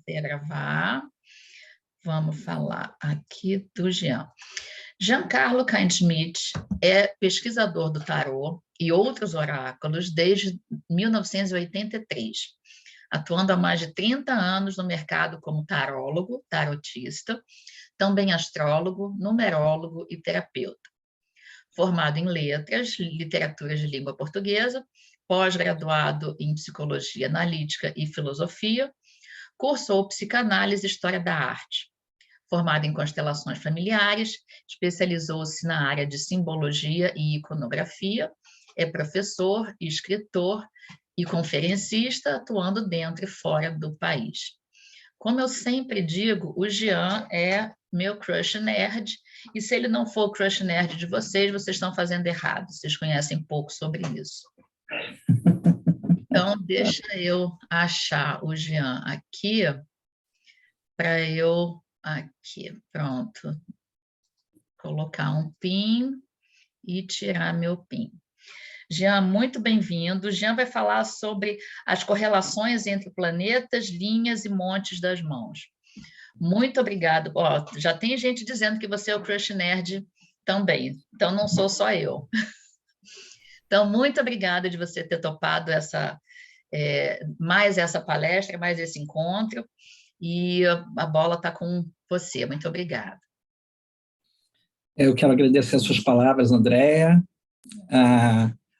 comecei a gravar. Vamos falar aqui do Jean. Giancarlo Cain-Schmidt é pesquisador do tarô e outros oráculos desde 1983, atuando há mais de 30 anos no mercado como tarólogo, tarotista, também astrólogo, numerólogo e terapeuta. Formado em letras, literatura de língua portuguesa, pós-graduado em psicologia analítica e filosofia, cursou psicanálise e história da arte. Formado em constelações familiares, especializou-se na área de simbologia e iconografia, é professor, escritor e conferencista, atuando dentro e fora do país. Como eu sempre digo, o Jean é meu crush nerd, e se ele não for o crush nerd de vocês, vocês estão fazendo errado, vocês conhecem pouco sobre isso. Então, deixa eu achar o Jean aqui, para eu, aqui, pronto, colocar um pin e tirar meu pin. Jean, muito bem-vindo. Jean vai falar sobre as correlações entre planetas, linhas e montes das mãos. Muito obrigado. Ó, já tem gente dizendo que você é o crush nerd também, então não sou só eu. Então, muito obrigada de você ter topado mais essa palestra, mais esse encontro, e a bola está com você. Muito obrigada. Eu quero agradecer as suas palavras, Andréa,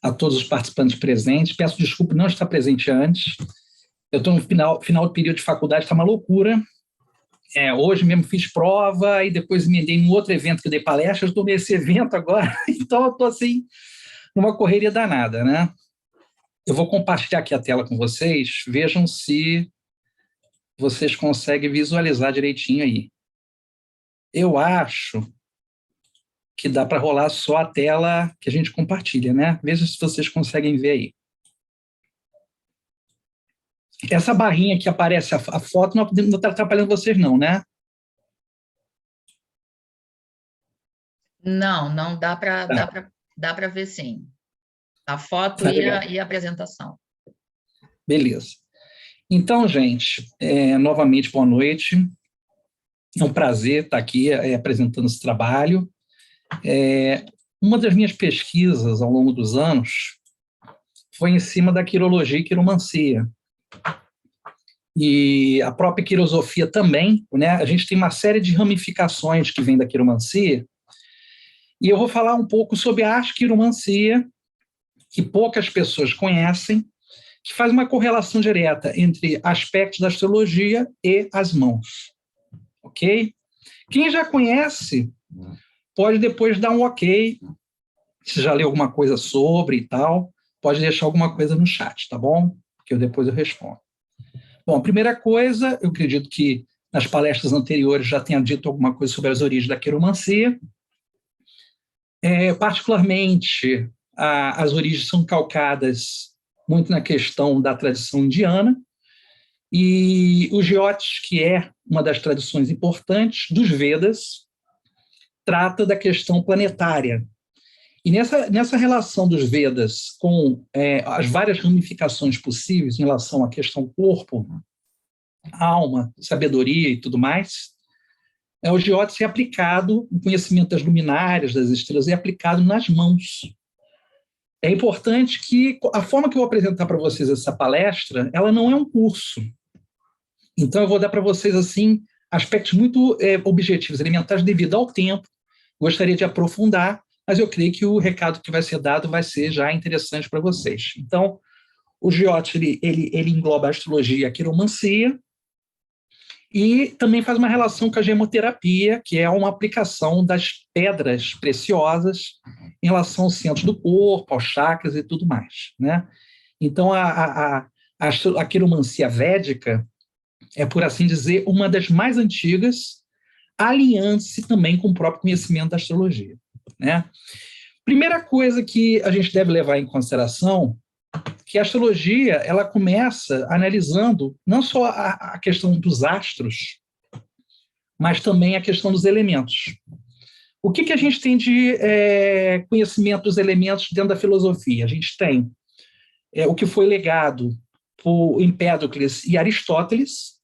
a todos os participantes presentes. Peço desculpa por não estar presente antes. Eu estou no final do período de faculdade, está uma loucura. Hoje mesmo fiz prova e depois emendei em outro evento que eu dei palestra, eu estou nesse evento agora, então eu estou assim, numa correria danada, né? Eu vou compartilhar aqui a tela com vocês, vejam se vocês conseguem visualizar direitinho aí. Eu acho que dá para rolar só a tela que a gente compartilha, né? Veja se vocês conseguem ver aí. Essa barrinha que aparece a foto não está atrapalhando vocês não, né? Não dá para ver sim. A foto e a apresentação. Beleza. Então, gente, novamente, boa noite. É um prazer estar aqui apresentando esse trabalho. Uma das minhas pesquisas ao longo dos anos foi em cima da quirologia e quiromancia. E a própria quirosofia também, né? A gente tem uma série de ramificações que vem da quiromancia, e eu vou falar um pouco sobre a asquiromancia, que poucas pessoas conhecem, que faz uma correlação direta entre aspectos da astrologia e as mãos. Ok? Quem já conhece pode depois dar um ok, se já leu alguma coisa sobre e tal, pode deixar alguma coisa no chat, tá bom? Que depois eu respondo. Bom, a primeira coisa, eu acredito que nas palestras anteriores já tenha dito alguma coisa sobre as origens da quiromancia. Particularmente, as origens são calcadas muito na questão da tradição indiana, e o Jyotish, que é uma das tradições importantes dos Vedas, trata da questão planetária. E nessa relação dos Vedas com as várias ramificações possíveis em relação à questão corpo, alma, sabedoria e tudo mais, o Jyotish é aplicado, o conhecimento das luminárias, das estrelas, é aplicado nas mãos. É importante que a forma que eu vou apresentar para vocês essa palestra, ela não é um curso. Então, eu vou dar para vocês, assim, aspectos muito objetivos, elementares, devido ao tempo. Gostaria de aprofundar, mas eu creio que o recado que vai ser dado vai ser já interessante para vocês. Então, o Jyotish, ele engloba a astrologia e a quiromancia, e também faz uma relação com a gemoterapia, que é uma aplicação das pedras preciosas em relação aos centros do corpo, aos chakras e tudo mais, né? Então, a quiromancia védica é, por assim dizer, uma das mais antigas, alinhando-se também com o próprio conhecimento da astrologia, né? Primeira coisa que a gente deve levar em consideração que a astrologia, ela começa analisando não só a questão dos astros, mas também a questão dos elementos. O que a gente tem de conhecimento dos elementos dentro da filosofia? A gente tem o que foi legado por Empédocles e Aristóteles,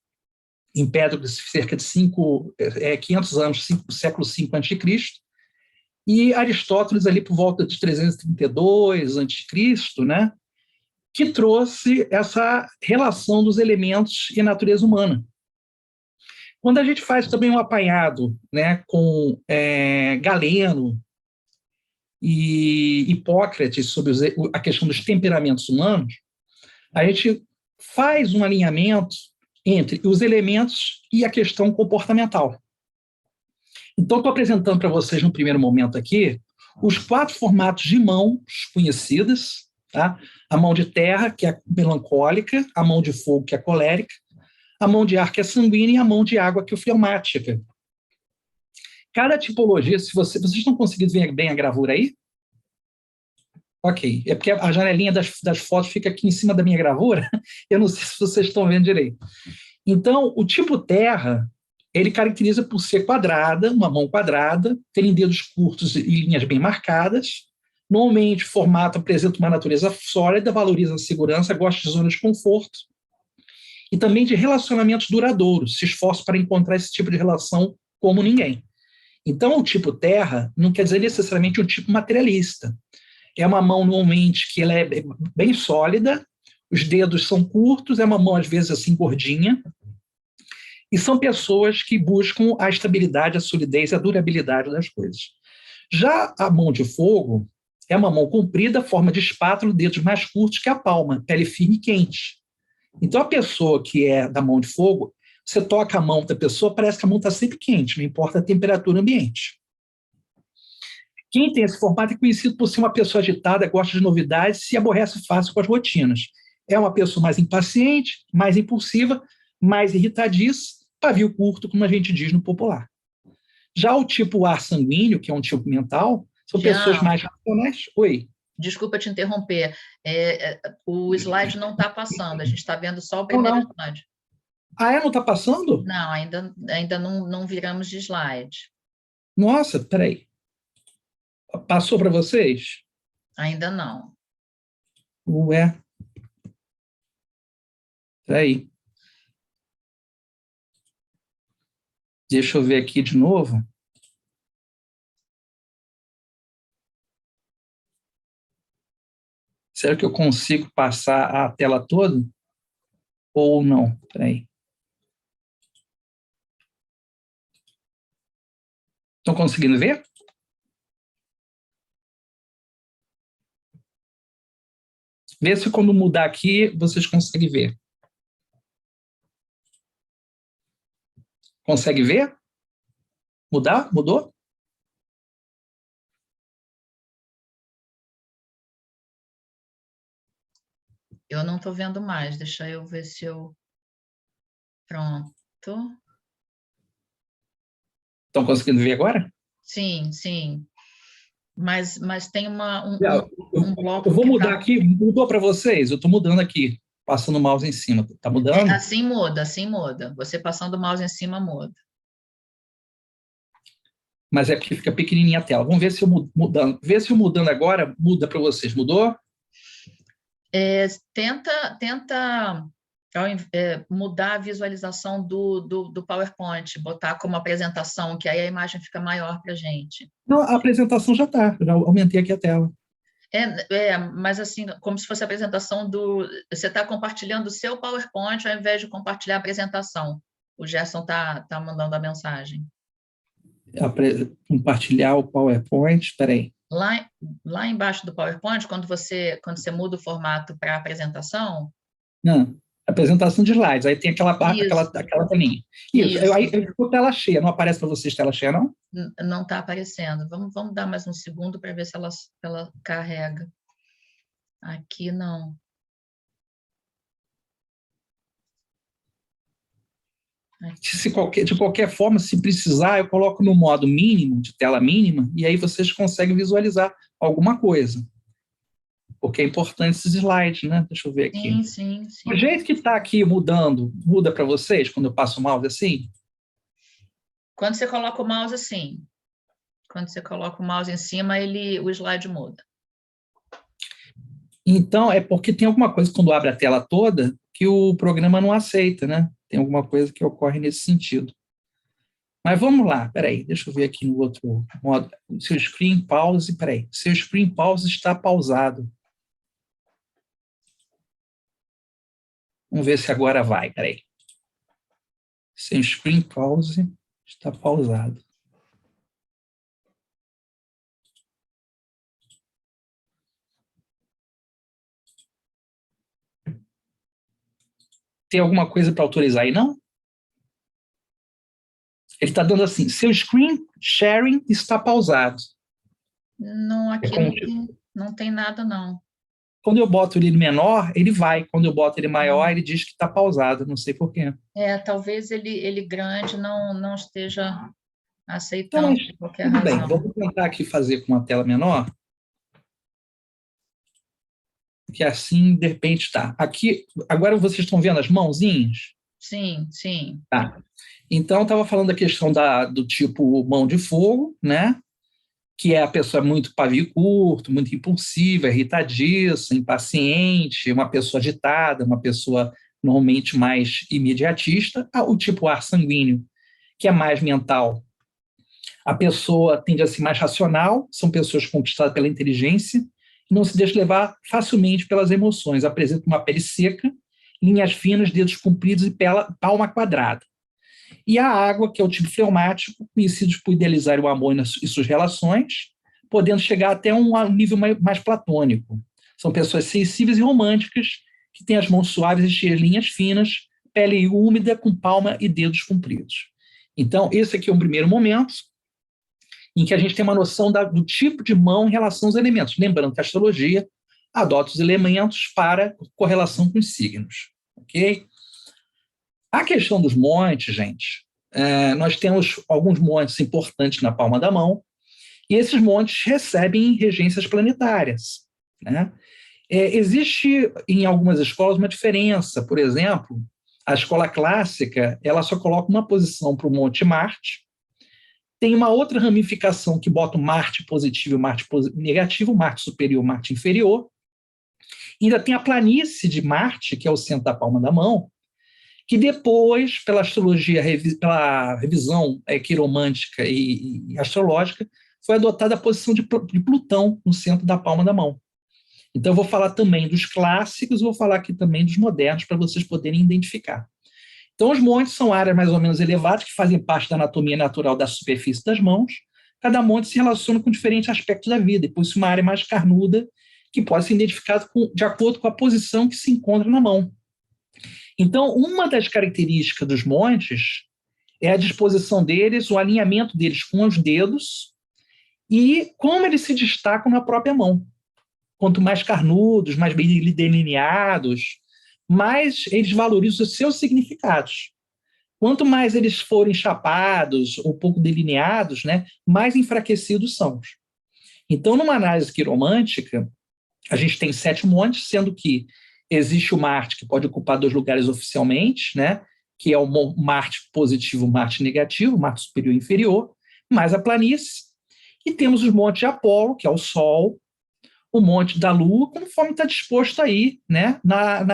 em pedra de cerca de 500 anos, século V a.C., e Aristóteles ali por volta de 332 a.C., né, que trouxe essa relação dos elementos e a natureza humana. Quando a gente faz também um apanhado, né, com Galeno e Hipócrates sobre a questão dos temperamentos humanos, a gente faz um alinhamento entre os elementos e a questão comportamental. Então, estou apresentando para vocês, no primeiro momento aqui, os 4 formatos de mãos conhecidas, tá? A mão de terra, que é melancólica, a mão de fogo, que é colérica, a mão de ar, que é sanguínea, e a mão de água, que é fleumática. Cada tipologia, se vocês estão conseguindo ver bem a gravura aí? Ok, é porque a janelinha das fotos fica aqui em cima da minha gravura, eu não sei se vocês estão vendo direito. Então, o tipo terra, ele caracteriza por ser quadrada, uma mão quadrada, terem dedos curtos e linhas bem marcadas. Normalmente, o formato apresenta uma natureza sólida, valoriza a segurança, gosta de zonas de conforto e também de relacionamentos duradouros, se esforça para encontrar esse tipo de relação como ninguém. Então, o tipo terra não quer dizer necessariamente um tipo materialista. É uma mão, normalmente, que ela é bem sólida, os dedos são curtos, é uma mão, às vezes, assim, gordinha, e são pessoas que buscam a estabilidade, a solidez, a durabilidade das coisas. Já a mão de fogo é uma mão comprida, forma de espátula, dedos mais curtos que a palma, pele firme e quente. Então, a pessoa que é da mão de fogo, você toca a mão da pessoa, parece que a mão está sempre quente, não importa a temperatura ambiente. Quem tem esse formato é conhecido por ser uma pessoa agitada, gosta de novidades, se aborrece fácil com as rotinas. É uma pessoa mais impaciente, mais impulsiva, mais irritadiça, pavio curto, como a gente diz no popular. Já o tipo ar sanguíneo, que é um tipo mental, são pessoas mais racionais. Oi. Desculpa te interromper. O slide não está passando, a gente está vendo só o primeiro slide. Ah, não está passando? Não, ainda não viramos de slide. Nossa, peraí. Passou para vocês? Ainda não. Ué. Peraí. Deixa eu ver aqui de novo. Será que eu consigo passar a tela toda? Ou não? Peraí. Estão conseguindo ver? Vê se quando mudar aqui, vocês conseguem ver. Consegue ver? Mudar? Mudou? Eu não estou vendo mais. Deixa eu ver se eu... Pronto. Estão conseguindo ver agora? Sim, sim. Mas tem um bloco... Eu vou mudar aqui. Mudou para vocês? Eu estou mudando aqui. Passando o mouse em cima. Está mudando? Assim muda, assim muda. Você passando o mouse em cima muda. Mas é porque fica pequenininha a tela. Vamos ver se eu mudando. Vê se eu mudando agora muda para vocês. Mudou? Tenta mudar a visualização do PowerPoint, botar como apresentação, que aí a imagem fica maior para a gente. Não, a apresentação já está. Já aumentei aqui a tela. Mas assim, como se fosse a apresentação do... Você está compartilhando o seu PowerPoint ao invés de compartilhar a apresentação. O Gerson está mandando a mensagem. Compartilhar o PowerPoint, espera aí. Lá embaixo do PowerPoint, quando você muda o formato para apresentação... Não, apresentação de slides, aí tem aquela telinha. Isso. Aí ficou tela cheia, não aparece para vocês tela cheia, não? Não está aparecendo. Vamos dar mais um segundo para ver se ela carrega. Aqui não. De qualquer forma, se precisar, eu coloco no modo mínimo, de tela mínima, e aí vocês conseguem visualizar alguma coisa. Porque é importante esses slides, né? Deixa eu ver aqui. Sim. O jeito que está aqui mudando, muda para vocês quando eu passo o mouse assim? Quando você coloca o mouse assim, quando você coloca o mouse em cima, o slide muda. Então, é porque tem alguma coisa quando abre a tela toda que o programa não aceita, né? Tem alguma coisa que ocorre nesse sentido. Mas vamos lá, peraí, deixa eu ver aqui no outro modo. Seu screen pause, peraí. Seu screen pause está pausado. Vamos ver se agora vai, peraí. Seu screen pause está pausado. Tem alguma coisa para autorizar aí, não? Ele está dando assim, seu screen sharing está pausado. Não, aqui não tem nada, não. Quando eu boto ele menor, ele vai. Quando eu boto ele maior, ele diz que está pausado. Não sei por quê. Talvez ele grande não esteja Então, aceitando por qualquer tudo bem. razão. Vamos tentar aqui fazer com uma tela menor. Que assim, de repente, está. Aqui, agora vocês estão vendo as mãozinhas? Sim, sim. Tá. Então, estava falando da questão do tipo mão de fogo, né? Que é a pessoa muito pavio curto, muito impulsiva, irritadiça, impaciente, uma pessoa agitada, uma pessoa normalmente mais imediatista. O tipo ar sanguíneo, que é mais mental. A pessoa tende a ser mais racional, são pessoas conquistadas pela inteligência, e não se deixa levar facilmente pelas emoções. Apresenta uma pele seca, linhas finas, dedos compridos e palma quadrada. E a água, que é o tipo fleumático, conhecidos por idealizar o amor e suas relações, podendo chegar até um nível mais platônico. São pessoas sensíveis e românticas, que têm as mãos suaves e cheias de linhas finas, pele úmida com palma e dedos compridos. Então, esse aqui é um primeiro momento em que a gente tem uma noção do tipo de mão em relação aos elementos. Lembrando que a astrologia adota os elementos para correlação com os signos. Ok? A questão dos montes, gente, nós temos alguns montes importantes na palma da mão, e esses montes recebem regências planetárias, né? Existe em algumas escolas uma diferença. Por exemplo, a escola clássica ela só coloca uma posição para o Monte Marte. Tem uma outra ramificação que bota o Marte positivo e o Marte negativo, o Marte superior e o Marte inferior. E ainda tem a planície de Marte, que é o centro da palma da mão, que depois, pela astrologia, pela revisão quiromântica e astrológica, foi adotada a posição de Plutão no centro da palma da mão. Então, eu vou falar também dos clássicos, vou falar aqui também dos modernos, para vocês poderem identificar. Então, os montes são áreas mais ou menos elevadas, que fazem parte da anatomia natural da superfície das mãos. Cada monte se relaciona com diferentes aspectos da vida, e possui uma área mais carnuda, que pode ser identificada de acordo com a posição que se encontra na mão. Então, uma das características dos montes é a disposição deles, o alinhamento deles com os dedos e como eles se destacam na própria mão. Quanto mais carnudos, mais bem delineados, mais eles valorizam os seus significados. Quanto mais eles forem chapados ou pouco delineados, né, mais enfraquecidos são. Então, numa análise quiromântica, a gente tem 7 montes, sendo que existe o Marte, que pode ocupar 2 lugares oficialmente, né, que é o Marte positivo, o Marte negativo, o Marte superior e inferior, mais a planície. E temos os montes de Apolo, que é o Sol, o monte da Lua, conforme está disposto aí, né,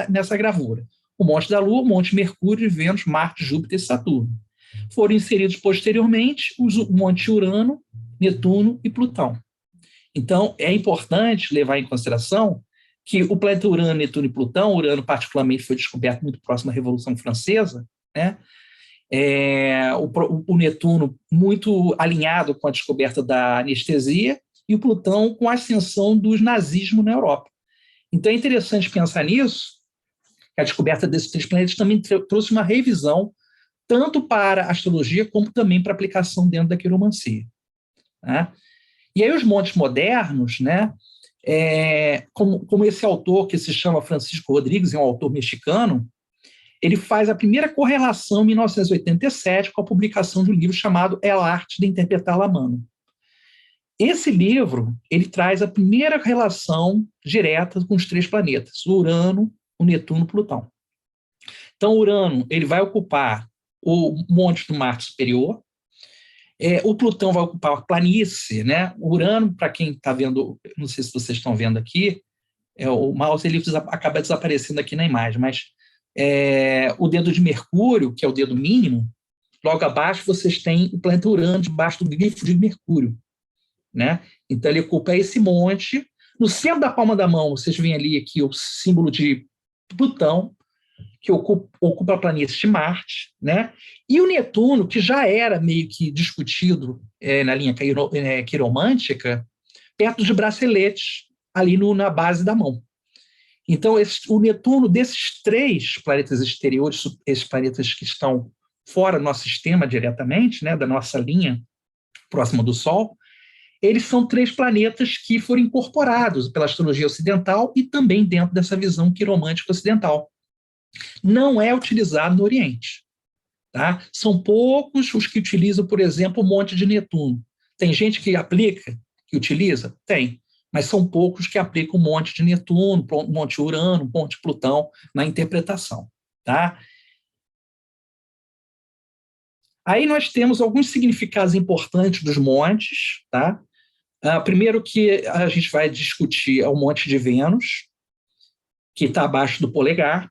nessa gravura. O monte da Lua, o monte Mercúrio, Vênus, Marte, Júpiter e Saturno. Foram inseridos posteriormente o monte Urano, Netuno e Plutão. Então, é importante levar em consideração que o planeta Urano, Netuno e Plutão, Urano particularmente foi descoberto muito próximo à Revolução Francesa, né? O Netuno muito alinhado com a descoberta da anestesia e o Plutão com a ascensão do nazismo na Europa. Então é interessante pensar nisso, que a descoberta desses 3 planetas também trouxe uma revisão tanto para a astrologia como também para a aplicação dentro da quiromancia, né? E aí os montes modernos, né, como esse autor que se chama Francisco Rodrigues, é um autor mexicano, ele faz a primeira correlação em 1987 com a publicação de um livro chamado El Arte de Interpretar la Mano. Esse livro, ele traz a primeira relação direta com os 3 planetas, o Urano, o Netuno e o Plutão. Então, o Urano, ele vai ocupar o monte do Marte superior, o Plutão vai ocupar a planície, né? O Urano, para quem está vendo, não sei se vocês estão vendo aqui, o mouse ele acaba desaparecendo aqui na imagem, mas o dedo de Mercúrio, que é o dedo mínimo, logo abaixo vocês têm o planeta Urano debaixo do grifo de Mercúrio, né? Então ele ocupa esse monte. No centro da palma da mão, vocês veem ali aqui o símbolo de Plutão, que ocupa a planície de Marte, né? E o Netuno, que já era meio que discutido na linha quiromântica, perto de Braceletes, ali na base da mão. Então, o Netuno, desses 3 planetas exteriores, esses planetas que estão fora do nosso sistema diretamente, né, da nossa linha próxima do Sol, eles são 3 planetas que foram incorporados pela astrologia ocidental e também dentro dessa visão quiromântica ocidental. Não é utilizado no Oriente. Tá? São poucos os que utilizam, por exemplo, o monte de Netuno. Tem gente que aplica, que utiliza? Tem. Mas são poucos que aplicam o monte de Netuno, o monte Urano, o monte Plutão na interpretação. Tá? Aí nós temos alguns significados importantes dos montes. Tá? Primeiro que a gente vai discutir é o monte de Vênus, que está abaixo do polegar.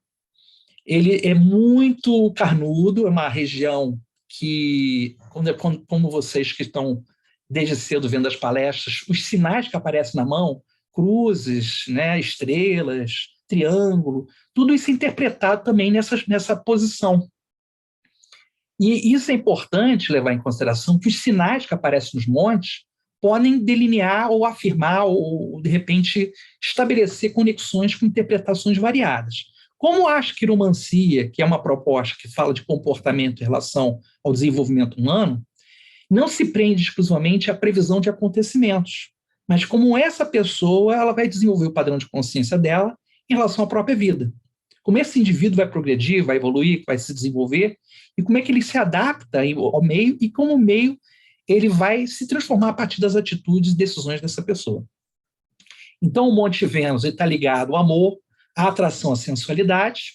Ele é muito carnudo, é uma região que, como vocês que estão desde cedo vendo as palestras, os sinais que aparecem na mão, cruzes, né, estrelas, triângulo, tudo isso é interpretado também nessa posição. E isso é importante levar em consideração que os sinais que aparecem nos montes podem delinear ou afirmar ou, de repente, estabelecer conexões com interpretações variadas. Como a quiromancia, que é uma proposta que fala de comportamento em relação ao desenvolvimento humano, não se prende exclusivamente à previsão de acontecimentos, mas como essa pessoa ela vai desenvolver o padrão de consciência dela em relação à própria vida. Como esse indivíduo vai progredir, vai evoluir, vai se desenvolver, e como é que ele se adapta ao meio e como o meio ele vai se transformar a partir das atitudes e decisões dessa pessoa. Então, o Monte Vênus está ligado ao amor, à atração à sensualidade,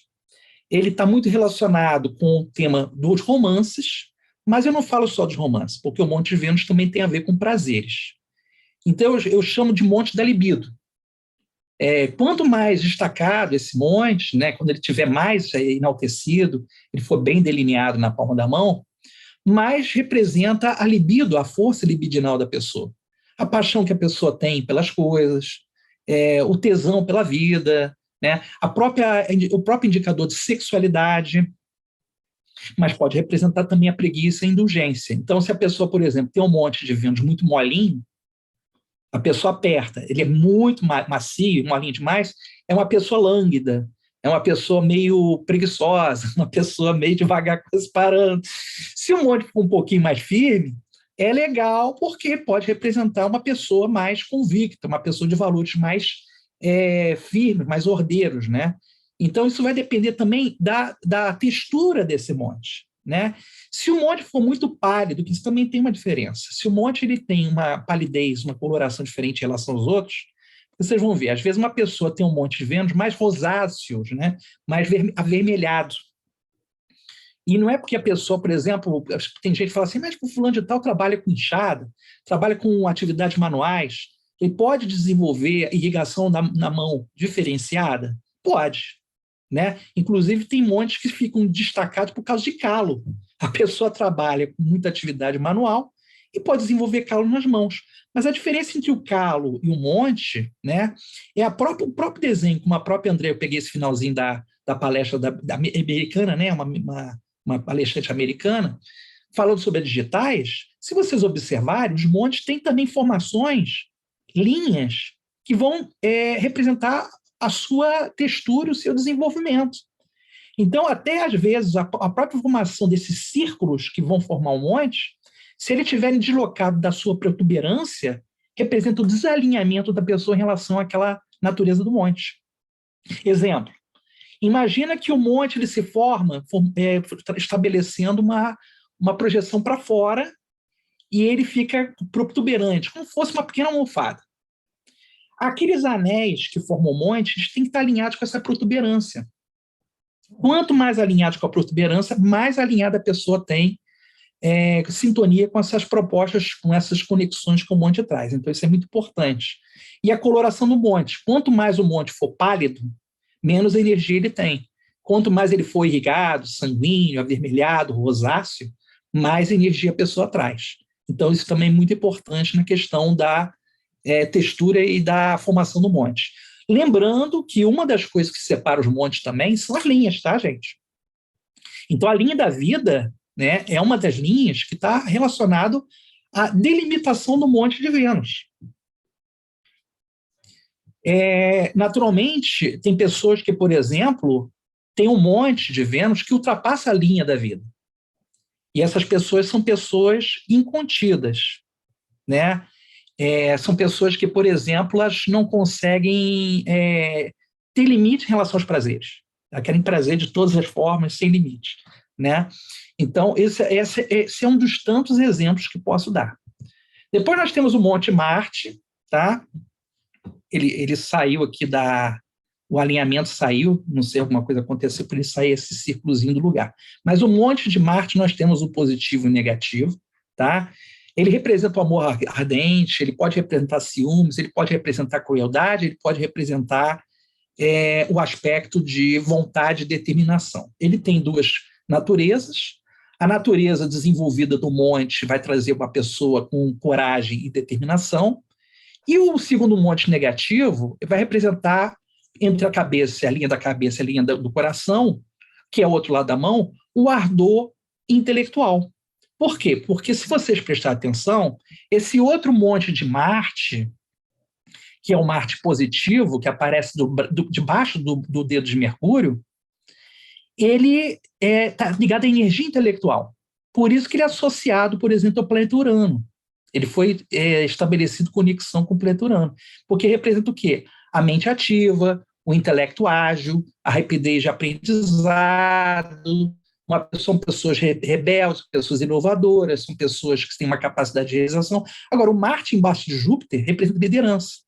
ele está muito relacionado com o tema dos romances, mas eu não falo só dos romances, porque o Monte Vênus também tem a ver com prazeres. Então, eu chamo de Monte da Libido. Quanto mais destacado esse monte, né, quando ele estiver mais enaltecido, ele for bem delineado na palma da mão, mais representa a libido, a força libidinal da pessoa. A paixão que a pessoa tem pelas coisas, o tesão pela vida, né, o próprio indicador de sexualidade, mas pode representar também a preguiça e a indulgência. Então, se a pessoa, por exemplo, tem um monte de Vênus muito molinho, a pessoa aperta, ele é muito macio, molinho demais, é uma pessoa lânguida, é uma pessoa meio preguiçosa, uma pessoa meio devagar parando. Se o monte for um pouquinho mais firme, é legal porque pode representar uma pessoa mais convicta, uma pessoa de valores mais firmes, mais ordeiros, né? Então, isso vai depender também da textura desse monte, né? Se o monte for muito pálido, que isso também tem uma diferença, se o monte ele tem uma palidez, uma coloração diferente em relação aos outros, vocês vão ver, às vezes uma pessoa tem um monte de Vênus mais rosáceos, né? Mais avermelhado. E não é porque a pessoa, por exemplo, tem gente que fala assim, mas o fulano de tal trabalha com inchada, trabalha com atividades manuais, ele pode desenvolver irrigação na mão diferenciada? Pode. Né? Inclusive, tem montes que ficam destacados por causa de calo. A pessoa trabalha com muita atividade manual e pode desenvolver calo nas mãos. Mas a diferença entre o calo e o monte, né, é o próprio desenho, como a própria André, eu peguei esse finalzinho da palestra da americana, né, uma palestrante americana, falando sobre as digitais. Se vocês observarem, os montes têm também formações, linhas, que vão representar a sua textura, o seu desenvolvimento. Então, até às vezes, a própria formação desses círculos que vão formar um monte, se eles estiverem deslocados da sua protuberância, representa o desalinhamento da pessoa em relação àquela natureza do monte. Exemplo, imagina que o monte ele se forma estabelecendo uma projeção para fora e ele fica protuberante, como se fosse uma pequena almofada. Aqueles anéis que formam o monte, eles têm que estar alinhados com essa protuberância. Quanto mais alinhados com a protuberância, mais alinhada a pessoa tem sintonia com essas propostas, com essas conexões que o monte traz. Então, isso é muito importante. E a coloração do monte. Quanto mais o monte for pálido, menos energia ele tem. Quanto mais ele for irrigado, sanguíneo, avermelhado, rosáceo, mais energia a pessoa traz. Então, isso também é muito importante na questão da textura e da formação do monte. Lembrando que uma das coisas que separa os montes também são as linhas, tá, gente? Então, a linha da vida, né, é uma das linhas que está relacionado à delimitação do monte de Vênus. Naturalmente, tem pessoas que, por exemplo, têm um monte de Vênus que ultrapassa a linha da vida. E essas pessoas são pessoas incontidas, né? São pessoas que, por exemplo, elas não conseguem ter limite em relação aos prazeres. Elas querem prazer de todas as formas, sem limite, né? Então, esse é um dos tantos exemplos que posso dar. Depois nós temos o Monte Marte, tá? Ele saiu aqui o alinhamento saiu, não sei, alguma coisa aconteceu para ele sair esse círculozinho do lugar. Mas o Monte de Marte nós temos o positivo e o negativo, tá? Ele representa o amor ardente, ele pode representar ciúmes, ele pode representar crueldade, ele pode representar o aspecto de vontade e determinação. Ele tem duas naturezas. A natureza desenvolvida do monte vai trazer uma pessoa com coragem e determinação, e o segundo monte negativo vai representar, entre a cabeça, a linha da cabeça e a linha do coração, que é o outro lado da mão, o ardor intelectual. Por quê? Porque, se vocês prestarem atenção, esse outro monte de Marte, que é o Marte positivo, que aparece debaixo do dedo de Mercúrio, ele está ligado à energia intelectual. Por isso que ele é associado, por exemplo, ao planeta Urano. Ele foi estabelecido conexão com o planeta Urano, porque representa o quê? A mente ativa, o intelecto ágil, a rapidez de aprendizado. São pessoas rebeldes, pessoas inovadoras, são pessoas que têm uma capacidade de realização. Agora, o Marte embaixo de Júpiter representa liderança,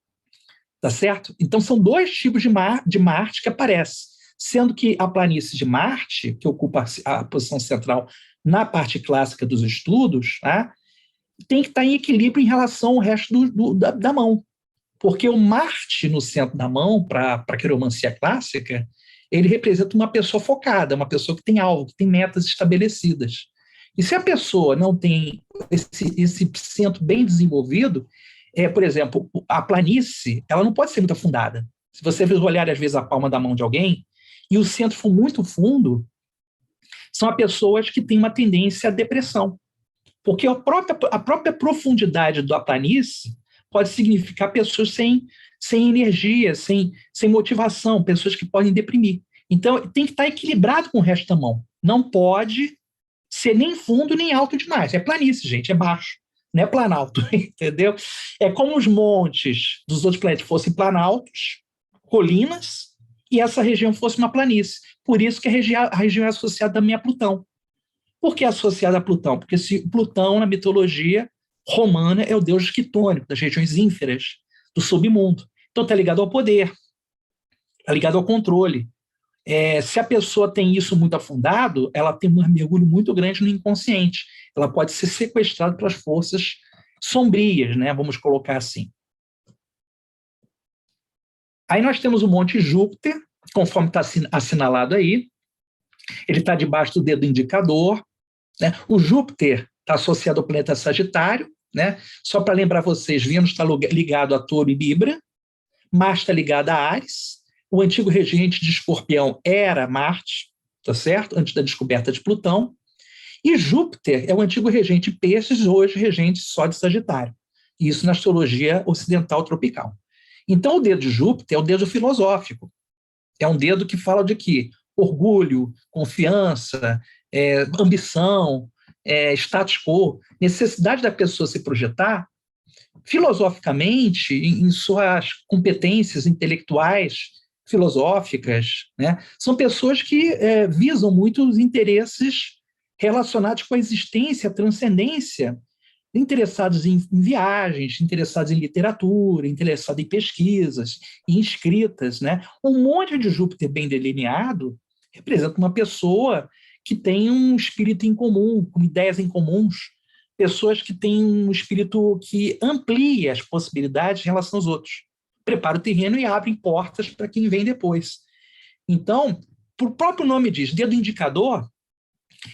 tá certo? Então, são dois tipos de Marte que aparecem, sendo que a planície de Marte, que ocupa a posição central na parte clássica dos estudos, tá? Tem que estar em equilíbrio em relação ao resto da mão. Porque o Marte no centro da mão, para a quiromancia clássica, ele representa uma pessoa focada, uma pessoa que tem alvo, que tem metas estabelecidas. E se a pessoa não tem esse centro bem desenvolvido, por exemplo, a planície, ela não pode ser muito afundada. Se você olhar, às vezes, a palma da mão de alguém, e o centro for muito fundo, são pessoas que têm uma tendência à depressão. Porque a própria profundidade da planície pode significar pessoas sem energia, sem motivação, pessoas que podem deprimir. Então, tem que estar equilibrado com o resto da mão. Não pode ser nem fundo nem alto demais. É planície, gente, é baixo, não é planalto, entendeu? É como os montes dos outros planetas fossem planaltos, colinas, e essa região fosse uma planície. Por isso que a região é associada também a Plutão. Por que é associada a Plutão? Porque Plutão, na mitologia romana, é o deus quitônico, das regiões ínferas, do submundo. Então, está ligado ao poder, está ligado ao controle. Se a pessoa tem isso muito afundado, ela tem um mergulho muito grande no inconsciente. Ela pode ser sequestrada pelas forças sombrias, né? Vamos colocar assim. Aí nós temos o Monte Júpiter, conforme está assinalado aí. Ele está debaixo do dedo indicador, né? O Júpiter está associado ao planeta Sagitário, né? Só para lembrar vocês, Vênus está ligado a Touro e Libra, Marte está ligado a Áries, o antigo regente de Escorpião era Marte, tá certo? Antes da descoberta de Plutão, e Júpiter é o antigo regente de Peixes, hoje regente só de Sagitário. Isso na astrologia ocidental tropical. Então, o dedo de Júpiter é o dedo filosófico. É um dedo que fala de quê? Orgulho, confiança, ambição, status quo, necessidade da pessoa se projetar filosoficamente em suas competências intelectuais, filosóficas, né? São pessoas que visam muito os interesses relacionados com a existência, a transcendência, interessados em viagens, interessados em literatura, interessados em pesquisas, em escritas, né? Um monte de Júpiter bem delineado representa uma pessoa que tem um espírito em comum, com ideias em comuns, pessoas que têm um espírito que amplia as possibilidades em relação aos outros. Prepara o terreno e abre portas para quem vem depois. Então, o próprio nome diz, dedo indicador,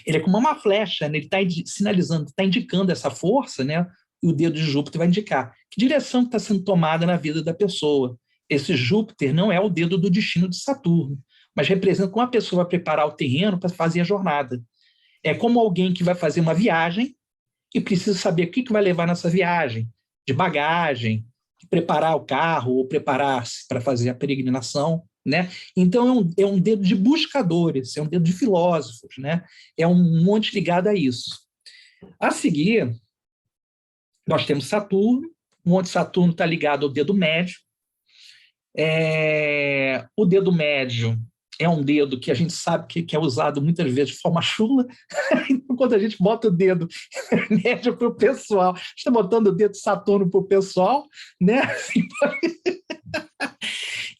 ele é como uma flecha, né? Ele está sinalizando, está indicando essa força, né? E o dedo de Júpiter vai indicar que direção está sendo tomada na vida da pessoa. Esse Júpiter não é o dedo do destino de Saturno, mas representa como a pessoa vai preparar o terreno para fazer a jornada. É como alguém que vai fazer uma viagem e precisa saber o que vai levar nessa viagem, de bagagem, de preparar o carro ou preparar-se para fazer a peregrinação, né? Então, é um dedo de buscadores, é um dedo de filósofos, né? É um monte ligado a isso. A seguir, nós temos Saturno, o monte Saturno está ligado ao dedo médio. O dedo médio é um dedo que a gente sabe que é usado muitas vezes de forma chula. Então, quando a gente bota o dedo médio para o pessoal, a gente está botando o dedo Saturno para o pessoal, né?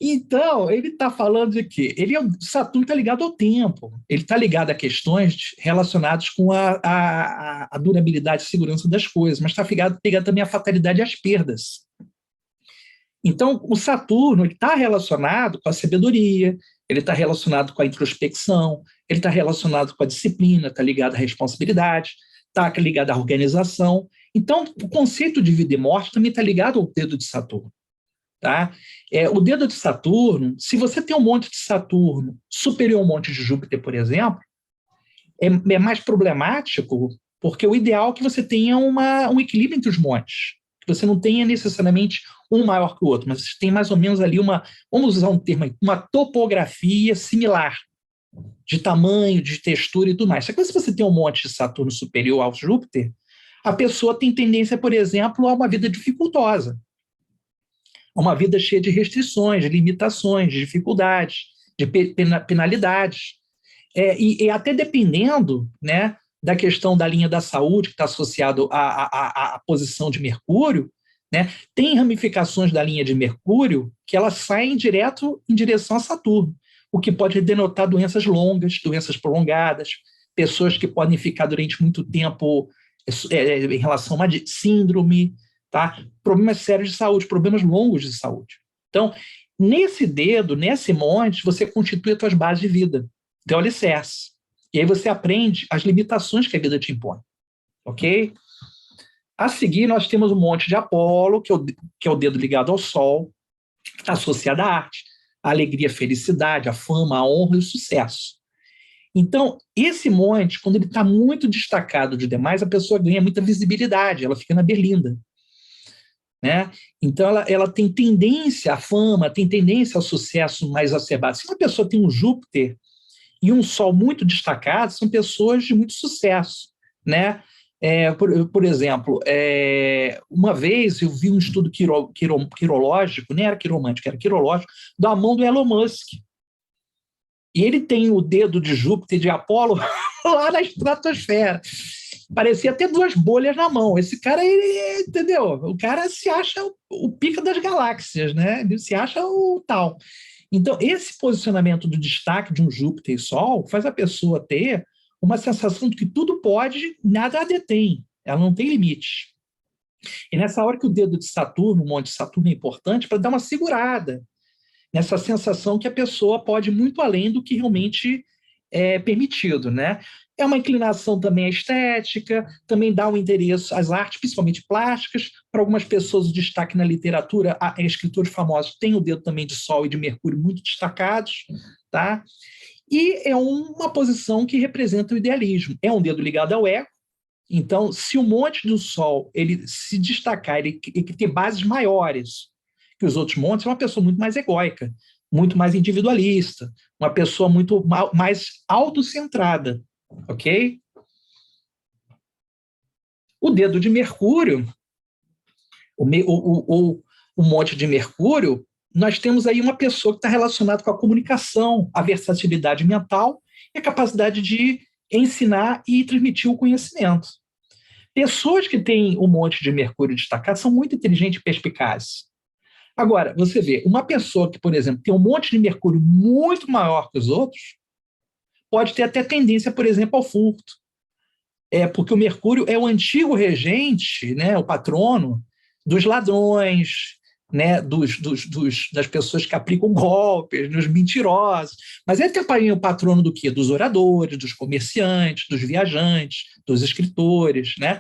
Então, ele está falando de quê? Saturno está ligado ao tempo, ele está ligado a questões relacionadas com a durabilidade e segurança das coisas, mas está ligado também à fatalidade e às perdas. Então, o Saturno está relacionado com a sabedoria, ele está relacionado com a introspecção, ele está relacionado com a disciplina, está ligado à responsabilidade, está ligado à organização. Então, o conceito de vida e morte também está ligado ao dedo de Saturno. Tá? O dedo de Saturno, se você tem um monte de Saturno superior ao monte de Júpiter, por exemplo, é mais problemático, porque o ideal é que você tenha um equilíbrio entre os montes, que você não tenha necessariamente um maior que o outro, mas você tem mais ou menos ali vamos usar um termo, uma topografia similar, de tamanho, de textura e tudo mais. Só que se você tem um monte de Saturno superior ao Júpiter, a pessoa tem tendência, por exemplo, a uma vida dificultosa, uma vida cheia de restrições, de limitações, de dificuldades, de penalidades. E até dependendo, né, da questão da linha da saúde, que está associado à posição de Mercúrio, né, tem ramificações da linha de Mercúrio que elas saem direto em direção a Saturno, o que pode denotar doenças longas, doenças prolongadas, pessoas que podem ficar durante muito tempo em relação a uma síndrome, tá? Problemas sérios de saúde, problemas longos de saúde. Então, nesse dedo, nesse monte, você constitui as suas bases de vida, teu alicerce. E aí você aprende as limitações que a vida te impõe. Ok? A seguir, nós temos um monte de Apolo, que é o dedo ligado ao Sol, que está associado à arte, à alegria, à felicidade, à fama, à honra e ao sucesso. Então, esse monte, quando ele está muito destacado de demais, a pessoa ganha muita visibilidade, ela fica na berlinda. Né? Então, ela tem tendência à fama, tem tendência ao sucesso mais exacerbado. Se uma pessoa tem um Júpiter e um Sol muito destacado, são pessoas de muito sucesso. Né? Por exemplo, uma vez eu vi um estudo quirológico, nem era quiromântico, era quirológico, da mão do Elon Musk. E ele tem o dedo de Júpiter e de Apolo lá na estratosfera. Parecia ter duas bolhas na mão. Esse cara, entendeu? O cara se acha o pica das galáxias, né? Ele se acha o tal. Então, esse posicionamento do destaque de um Júpiter e Sol faz a pessoa ter uma sensação de que tudo pode, nada a detém. Ela não tem limite. E nessa hora que o dedo de Saturno, o monte de Saturno é importante para dar uma segurada nessa sensação que a pessoa pode ir muito além do que realmente é permitido, né? É uma inclinação também à estética, também dá um interesse às artes, principalmente plásticas. Para algumas pessoas, o destaque na literatura, escritores famosos têm o dedo também de Sol e de Mercúrio muito destacados, tá? E é uma posição que representa o idealismo. É um dedo ligado ao ego. Então, se o monte do Sol ele se destacar, ele ter bases maiores que os outros montes, é uma pessoa muito mais egóica, muito mais individualista, uma pessoa muito mais autocentrada, ok? O dedo de Mercúrio, o monte de Mercúrio, nós temos aí uma pessoa que está relacionada com a comunicação, a versatilidade mental e a capacidade de ensinar e transmitir o conhecimento. Pessoas que têm um monte de Mercúrio destacado são muito inteligentes e perspicazes. Agora, você vê, uma pessoa que, por exemplo, tem um monte de Mercúrio muito maior que os outros, pode ter até tendência, por exemplo, ao furto. Porque o Mercúrio é o antigo regente, né, o patrono dos ladrões, né, das pessoas que aplicam golpes, dos mentirosos, mas ele tem o patrono do quê? Dos oradores, dos comerciantes, dos viajantes, dos escritores, né?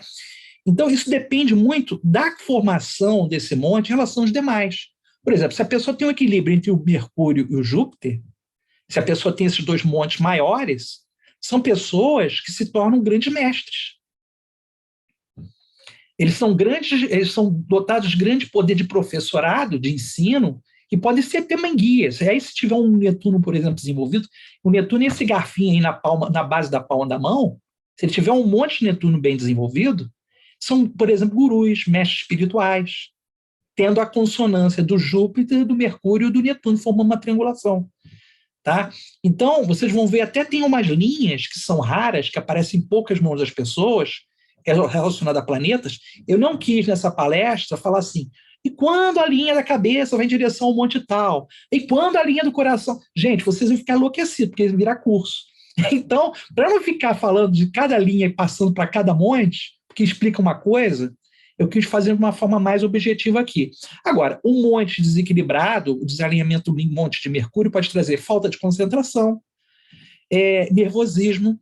Então, isso depende muito da formação desse monte em relação aos demais. Por exemplo, se a pessoa tem um equilíbrio entre o Mercúrio e o Júpiter, se a pessoa tem esses dois montes maiores, são pessoas que se tornam grandes mestres. Eles são dotados de grande poder de professorado, de ensino, que podem ser até manguias. Aí, se tiver um Netuno, por exemplo, desenvolvido, o Netuno é esse garfinho aí na base da palma da mão, se ele tiver um monte de Netuno bem desenvolvido, são, por exemplo, gurus, mestres espirituais, tendo a consonância do Júpiter, do Mercúrio e do Netuno, formando uma triangulação. Tá? Então, vocês vão ver, até tem umas linhas que são raras, que aparecem em poucas mãos das pessoas, relacionada a planetas. Eu não quis, nessa palestra, falar assim, e quando a linha da cabeça vai em direção ao monte tal? E quando a linha do coração? Gente, vocês vão ficar enlouquecidos, porque virar curso. Então, para não ficar falando de cada linha e passando para cada monte, que explica uma coisa, eu quis fazer de uma forma mais objetiva aqui. Agora, um monte desequilibrado, o desalinhamento do monte de Mercúrio pode trazer falta de concentração, nervosismo.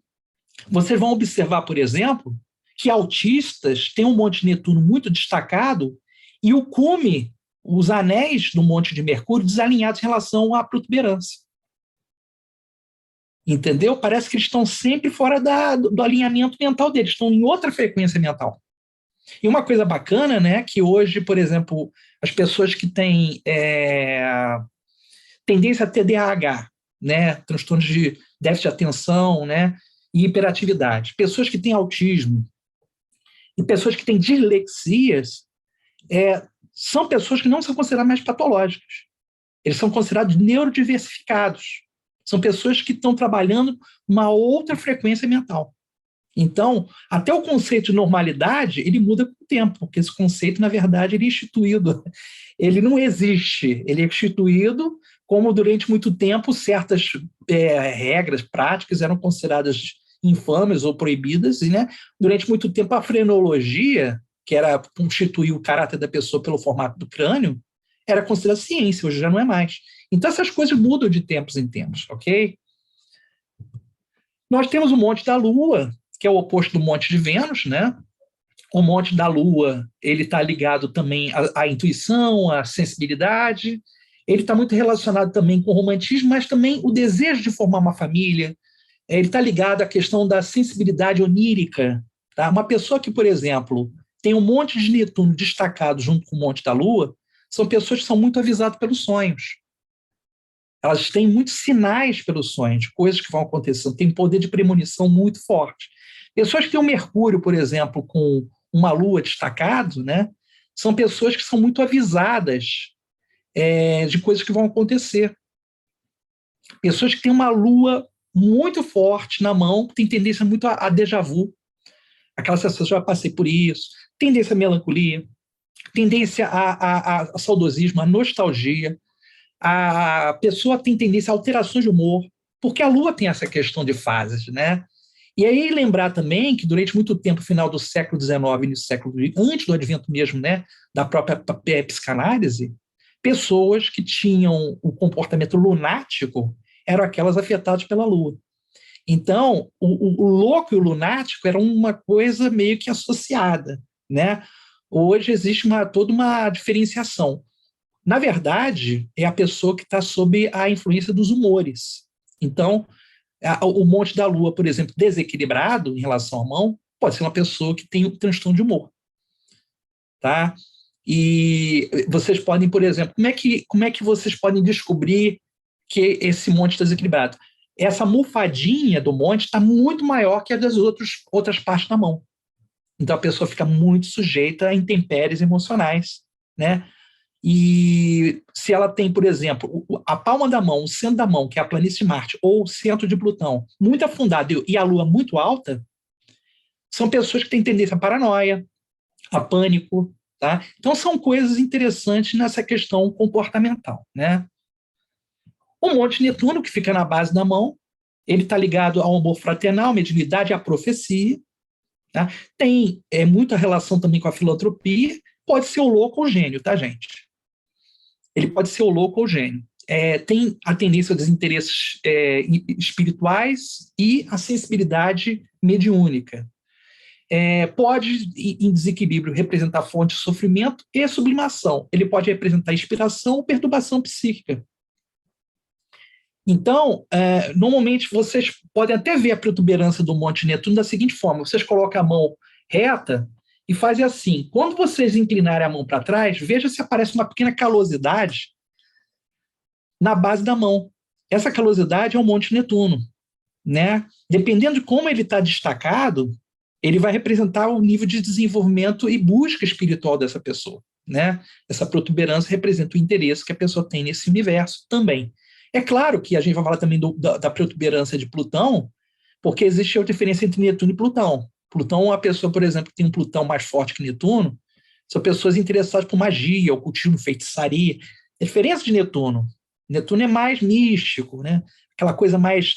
Vocês vão observar, por exemplo, que autistas têm um monte de Netuno muito destacado e o cume, os anéis do monte de Mercúrio desalinhados em relação à protuberância. Entendeu? Parece que eles estão sempre fora do alinhamento mental deles, estão em outra frequência mental. E uma coisa bacana, né, que hoje, por exemplo, as pessoas que têm tendência a TDAH, né, transtornos de déficit de atenção, né, e hiperatividade, pessoas que têm autismo e pessoas que têm dislexias, são pessoas que não são consideradas mais patológicas. Eles são considerados neurodiversificados. São pessoas que estão trabalhando uma outra frequência mental. Então, até o conceito de normalidade, ele muda com o tempo, porque esse conceito, na verdade, ele é instituído. Ele não existe, ele é instituído como, durante muito tempo, certas regras, práticas eram consideradas infames ou proibidas, e, né, durante muito tempo, a frenologia, que era constituir o caráter da pessoa pelo formato do crânio, era considerada ciência, hoje já não é mais. Então, essas coisas mudam de tempos em tempos, ok? Nós temos o Monte da Lua, que é o oposto do Monte de Vênus, né? O Monte da Lua, ele está ligado também à intuição, à sensibilidade, ele está muito relacionado também com o romantismo, mas também o desejo de formar uma família, ele está ligado à questão da sensibilidade onírica, tá? Uma pessoa que, por exemplo, tem um monte de Netuno destacado junto com o Monte da Lua, são pessoas que são muito avisadas pelos sonhos. Elas têm muitos sinais pelos sonhos, de coisas que vão acontecendo, têm poder de premonição muito forte. Pessoas que têm um Mercúrio, por exemplo, com uma Lua destacado, né, são pessoas que são muito avisadas de coisas que vão acontecer. Pessoas que têm uma Lua muito forte na mão, têm tendência muito a déjà vu. Aquela sensação, já passei por isso, tendência à melancolia, tendência a saudosismo, a nostalgia. A pessoa tem tendência a alterações de humor, porque a Lua tem essa questão de fases, né? E aí lembrar também que durante muito tempo, final do século XIX, início do século XX, antes do advento mesmo, né, da própria psicanálise, pessoas que tinham o comportamento lunático eram aquelas afetadas pela Lua. Então, o louco e o lunático eram uma coisa meio que associada, né? Hoje existe toda uma diferenciação. Na verdade, é a pessoa que está sob a influência dos humores. Então, o Monte da Lua, por exemplo, desequilibrado em relação à mão, pode ser uma pessoa que tem um transtorno de humor. Tá? E vocês podem, por exemplo, como é que vocês podem descobrir que esse monte está desequilibrado? Essa almofadinha do monte está muito maior que a das outras partes da mão. Então, a pessoa fica muito sujeita a intempéries emocionais, né? E se ela tem, por exemplo, a palma da mão, o centro da mão, que é a planície de Marte, ou o centro de Plutão, muito afundado e a Lua muito alta, são pessoas que têm tendência à paranoia, a pânico, tá? Então, são coisas interessantes nessa questão comportamental, né? O Monte Netuno, que fica na base da mão, ele está ligado ao amor fraternal, à mediunidade, à profecia, tá? Tem muita relação também com a filantropia, pode ser o louco ou o gênio, tá, gente? Ele pode ser o louco ou o gênio. Tem a tendência dos interesses espirituais e a sensibilidade mediúnica. Pode, em desequilíbrio, representar fonte de sofrimento e sublimação. Ele pode representar inspiração ou perturbação psíquica. Então, normalmente, vocês podem até ver a protuberância do Monte Netuno da seguinte forma: vocês colocam a mão reta e fazem assim. Quando vocês inclinarem a mão para trás, veja se aparece uma pequena calosidade na base da mão. Essa calosidade é o Monte Netuno, né? Dependendo de como ele está destacado, ele vai representar o nível de desenvolvimento e busca espiritual dessa pessoa, né? Essa protuberância representa o interesse que a pessoa tem nesse universo também. É claro que a gente vai falar também da protuberância de Plutão, porque existe a diferença entre Netuno e Plutão. Plutão, a pessoa, por exemplo, que tem um Plutão mais forte que Netuno, são pessoas interessadas por magia, ocultismo, feitiçaria. A diferença de Netuno. Netuno é mais místico, né? Aquela coisa mais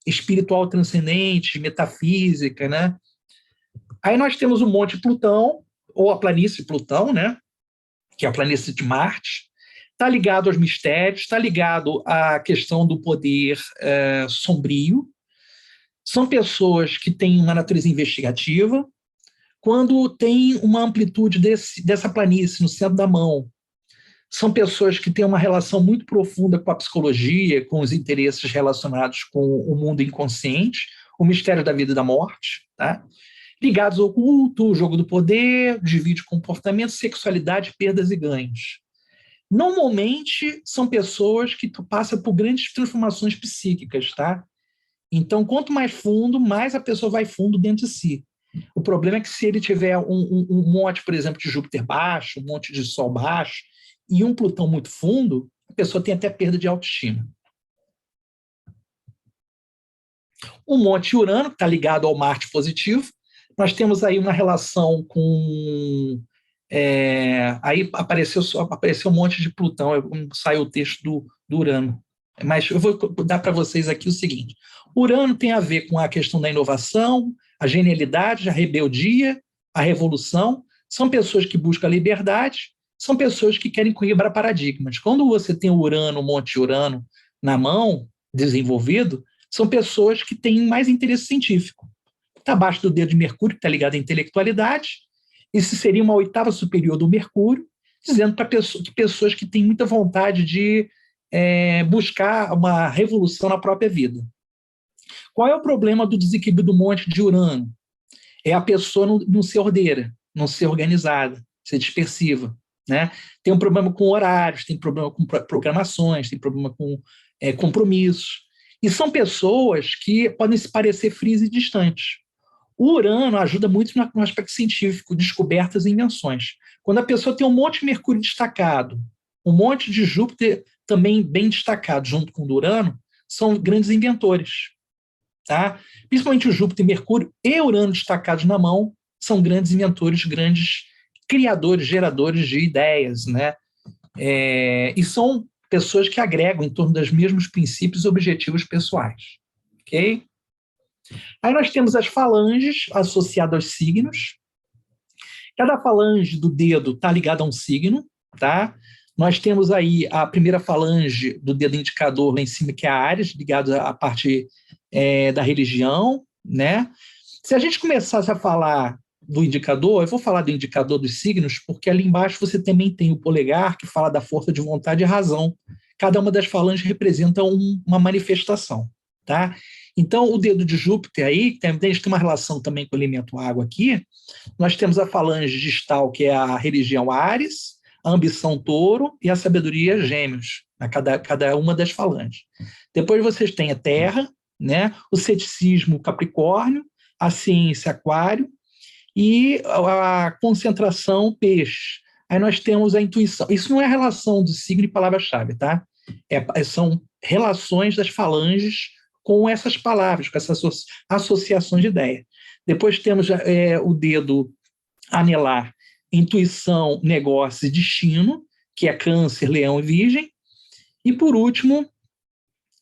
espiritual transcendente, metafísica, né? Aí nós temos o Monte Plutão, ou a planície Plutão, né? Que é a planície de Marte. Está ligado aos mistérios, está ligado à questão do poder sombrio. São pessoas que têm uma natureza investigativa. Quando tem uma amplitude dessa planície no centro da mão, são pessoas que têm uma relação muito profunda com a psicologia, com os interesses relacionados com o mundo inconsciente, o mistério da vida e da morte, tá? Ligados ao culto, o jogo do poder, desvio de comportamento, sexualidade, perdas e ganhos. Normalmente, são pessoas que passam por grandes transformações psíquicas, tá? Então, quanto mais fundo, mais a pessoa vai fundo dentro de si. O problema é que se ele tiver um monte, por exemplo, de Júpiter baixo, um monte de Sol baixo, e um Plutão muito fundo, a pessoa tem até perda de autoestima. O monte Urano, que está ligado ao Marte positivo, nós temos aí uma relação com... aí apareceu um monte de Plutão, saiu o texto do Urano. Mas eu vou dar para vocês aqui o seguinte: Urano tem a ver com a questão da inovação, a genialidade, a rebeldia, a revolução. São pessoas que buscam a liberdade, são pessoas que querem quebrar paradigmas. Quando você tem o Urano, o Monte Urano, na mão, desenvolvido, são pessoas que têm mais interesse científico. Está abaixo do dedo de Mercúrio, que está ligado à intelectualidade. Isso seria uma oitava superior do Mercúrio, dizendo para pessoas que têm muita vontade de buscar uma revolução na própria vida. Qual é o problema do desequilíbrio do monte de Urano? É a pessoa não ser ordeira, não ser organizada, ser dispersiva, né? Tem um problema com horários, tem problema com programações, tem problema com compromissos. E são pessoas que podem se parecer frias e distantes. O Urano ajuda muito no aspecto científico, descobertas e invenções. Quando a pessoa tem um monte de Mercúrio destacado, um monte de Júpiter também bem destacado junto com o Urano, são grandes inventores. Tá? Principalmente o Júpiter, Mercúrio e Urano destacados na mão são grandes inventores, grandes criadores, geradores de ideias, né? E são pessoas que agregam em torno dos mesmos princípios e objetivos pessoais. Ok? Aí nós temos as falanges associadas aos signos. Cada falange do dedo está ligada a um signo, tá? Nós temos aí a primeira falange do dedo indicador lá em cima, que é a Áries, ligado à parte da religião, né? Se a gente começasse a falar do indicador, eu vou falar do indicador dos signos, porque ali embaixo você também tem o polegar, que fala da força de vontade e razão. Cada uma das falanges representa uma manifestação, tá? Então, o dedo de Júpiter aí, a gente tem uma relação também com o elemento água aqui. Nós temos a falange distal, que é a religião Áries, a ambição Touro e a sabedoria Gêmeos, a cada uma das falanges. Depois vocês têm a Terra, né? O ceticismo Capricórnio, a ciência Aquário e a concentração Peixe. Aí nós temos a intuição. Isso não é relação do signo e palavra-chave, tá? São relações das falanges com essas palavras, com essas associações de ideia. Depois temos o dedo anelar, intuição, negócio e destino, que é Câncer, Leão e Virgem. E, por último,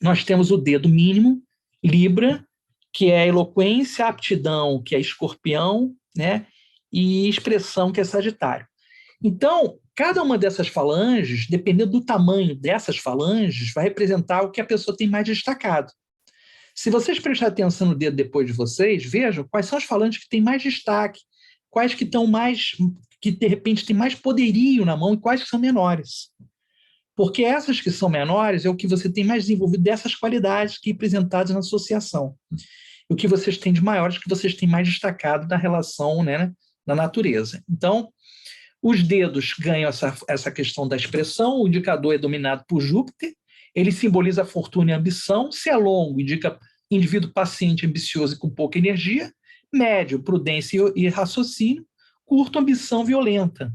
nós temos o dedo mínimo, Libra, que é eloquência, aptidão, que é Escorpião, né? E expressão, que é Sagitário. Então, cada uma dessas falanges, dependendo do tamanho dessas falanges, vai representar o que a pessoa tem mais destacado. Se vocês prestarem atenção no dedo depois de vocês, vejam quais são as falanges que têm mais destaque, quais que estão mais, que de repente têm mais poderio na mão e quais que são menores. Porque essas que são menores é o que você tem mais desenvolvido dessas qualidades que apresentadas na associação. E o que vocês têm de maiores, que vocês têm mais destacado na relação, né, na natureza. Então, os dedos ganham essa questão da expressão, o indicador é dominado por Júpiter, ele simboliza a fortuna e a ambição, se é longo, indica indivíduo paciente, ambicioso e com pouca energia, médio, prudência e raciocínio, curto, ambição violenta.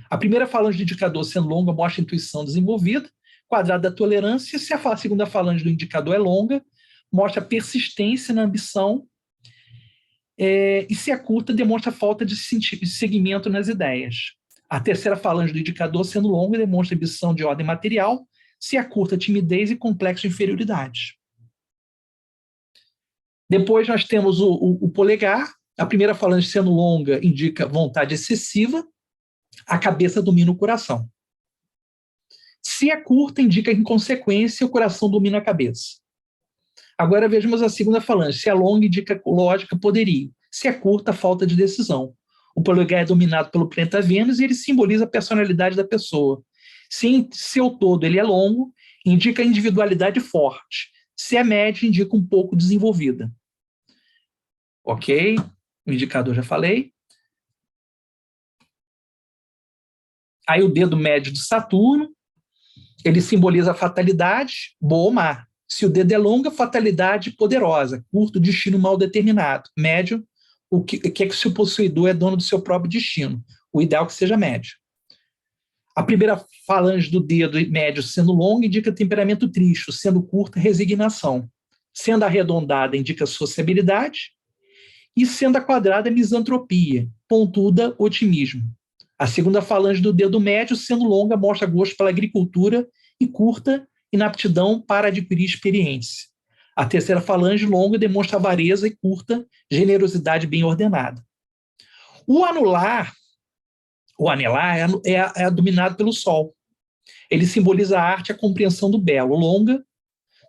A primeira falange do indicador, sendo longa, mostra a intuição desenvolvida, quadrado da tolerância, se a segunda falange do indicador é longa, mostra persistência na ambição, e se é curta, demonstra falta de seguimento nas ideias. A terceira falange do indicador, sendo longa, demonstra ambição de ordem material, se é curta, timidez e complexo de inferioridade. Depois nós temos o polegar. A primeira falange, sendo longa, indica vontade excessiva, a cabeça domina o coração. Se é curta, indica inconsequência, o coração domina a cabeça. Agora vejamos a segunda falange. Se é longa, indica lógica, poderio. Se é curta, falta de decisão. O polegar é dominado pelo planeta Vênus e ele simboliza a personalidade da pessoa. Se em seu todo ele é longo, indica individualidade forte. Se é médio, indica um pouco desenvolvida. Ok? O indicador já falei. Aí o dedo médio de Saturno, ele simboliza a fatalidade, boa ou má. Se o dedo é longo, fatalidade poderosa. Curto, destino mal determinado. Médio, o que é que se o possuidor é dono do seu próprio destino. O ideal é que seja médio. A primeira falange do dedo médio sendo longa indica temperamento triste, sendo curta, resignação. Sendo arredondada, indica sociabilidade. E sendo a quadrada, misantropia. Pontuda, otimismo. A segunda falange do dedo médio, sendo longa, mostra gosto pela agricultura e curta, inaptidão para adquirir experiência. A terceira falange, longa, demonstra avareza e curta, generosidade bem ordenada. O anelar é dominado pelo Sol. Ele simboliza a arte e a compreensão do belo. Longa,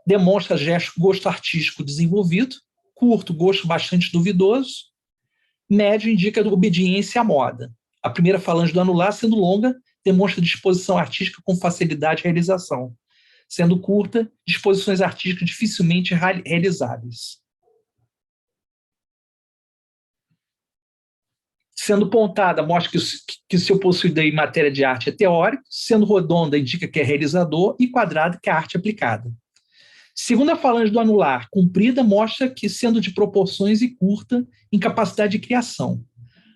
demonstra gosto artístico desenvolvido. Curto, gosto bastante duvidoso. Médio, indica obediência à moda. A primeira falange do anular, sendo longa, demonstra disposição artística com facilidade de realização. Sendo curta, disposições artísticas dificilmente realizáveis. Sendo pontada, mostra que seu possuidor em matéria de arte é teórico. Sendo redonda, indica que é realizador. E quadrada, que é arte aplicada. Segunda falange do anular, comprida, mostra que sendo de proporções e curta, incapacidade de criação.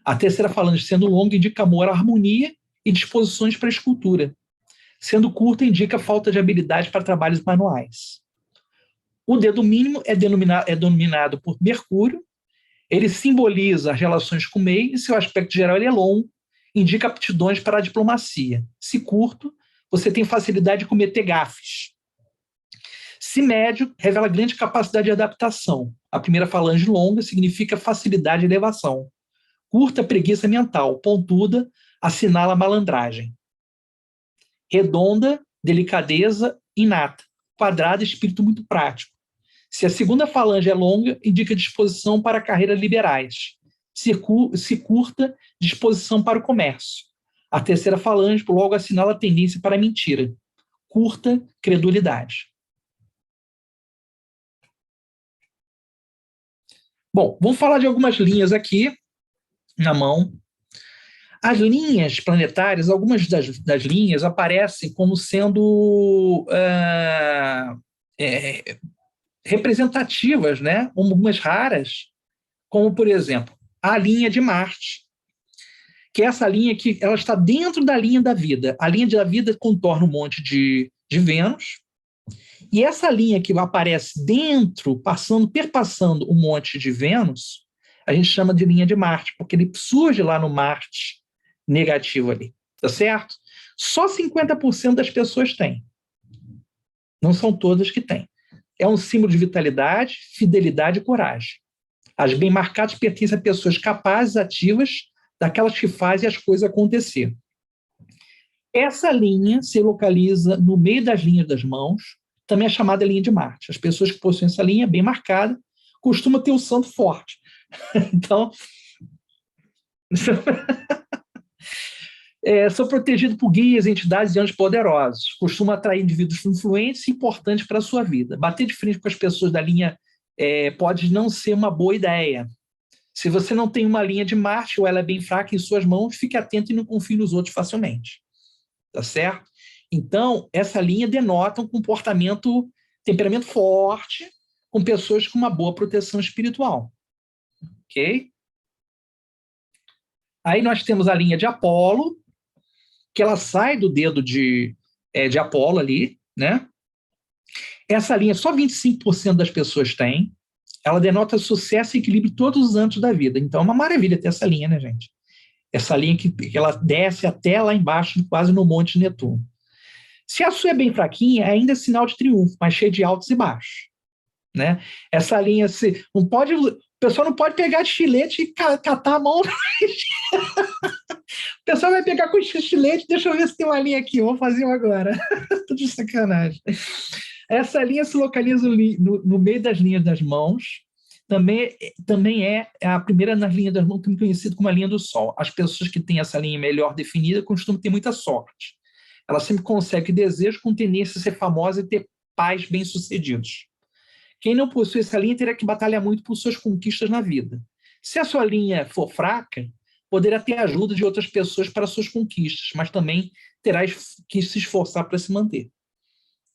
A terceira falange, sendo longa, indica amor à harmonia e disposições para a escultura. Sendo curta, indica falta de habilidade para trabalhos manuais. O dedo mínimo é denominado por Mercúrio. Ele simboliza as relações com o meio e seu aspecto geral ele é longo, indica aptidões para a diplomacia. Se curto, você tem facilidade de cometer gafes. Se médio, revela grande capacidade de adaptação. A primeira falange longa significa facilidade de elevação. Curta, preguiça mental. Pontuda, assinala malandragem. Redonda, delicadeza inata. Quadrada, espírito muito prático. Se a segunda falange é longa, indica disposição para carreiras liberais. Se curta, disposição para o comércio. A terceira falange logo assinala a tendência para a mentira. Curta, credulidade. Bom, vamos falar de algumas linhas aqui na mão. As linhas planetárias, algumas das linhas aparecem como sendo representativas, né? Algumas raras, como, por exemplo, a linha de Marte, que é essa linha que ela está dentro da linha da vida. A linha da vida contorna um monte de Vênus, e essa linha que aparece dentro, perpassando um monte de Vênus, a gente chama de linha de Marte, porque ele surge lá no Marte negativo ali, tá certo? Só 50% das pessoas têm. Não são todas que têm. É um símbolo de vitalidade, fidelidade e coragem. As bem marcadas pertencem a pessoas capazes, ativas, daquelas que fazem as coisas acontecer. Essa linha se localiza no meio das linhas das mãos, também é chamada linha de Marte. As pessoas que possuem essa linha bem marcada costumam ter o santo forte. Então, são protegidos por guias, entidades e anjos poderosos. Costumam atrair indivíduos influentes e importantes para a sua vida. Bater de frente com as pessoas da linha pode não ser uma boa ideia. Se você não tem uma linha de Marte ou ela é bem fraca em suas mãos, fique atento e não confie nos outros facilmente. Tá certo? Então, essa linha denota um temperamento forte, com pessoas com uma boa proteção espiritual. Ok? Aí nós temos a linha de Apolo, que ela sai do dedo de Apolo ali, né? Essa linha só 25% das pessoas têm. Ela denota sucesso e equilíbrio em todos os âmbitos da vida. Então é uma maravilha ter essa linha, né, gente? Essa linha que ela desce até lá embaixo, quase no Monte Netuno. Se a sua é bem fraquinha, ainda é sinal de triunfo, mas cheio de altos e baixos, né? Essa linha, não pode, o pessoal não pode pegar de estilete e catar a mão. O pessoal vai pegar com estilete, deixa eu ver se tem uma linha aqui, vou fazer uma agora. Tô de sacanagem. Essa linha se localiza no meio das linhas das mãos, também é a primeira nas linhas das mãos, também conhecida como a linha do Sol. As pessoas que têm essa linha melhor definida costumam ter muita sorte. Ela sempre consegue desejo com tendência a ser famosa e ter pais bem-sucedidos. Quem não possui essa linha terá que batalhar muito por suas conquistas na vida. Se a sua linha for fraca, poderá ter ajuda de outras pessoas para suas conquistas, mas também terá que se esforçar para se manter.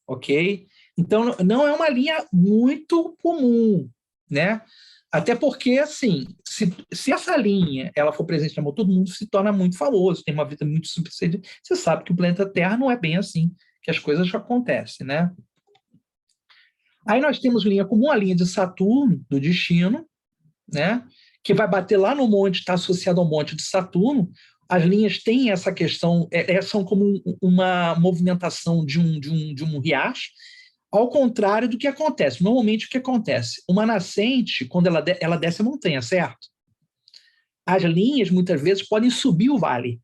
Ok? Então, não é uma linha muito comum, né? Até porque, assim, se essa linha ela for presente na mão, todo mundo se torna muito famoso, tem uma vida muito sucedida. Você sabe que o planeta Terra não é bem assim que as coisas acontecem, né? Aí nós temos linha comum, a linha de Saturno, do destino, né? Que vai bater lá no monte, está associado ao monte de Saturno. As linhas têm essa questão, são como uma movimentação de um riacho, ao contrário do que acontece. Normalmente, o que acontece? Uma nascente, quando ela desce a montanha, certo? As linhas, muitas vezes, podem subir o vale,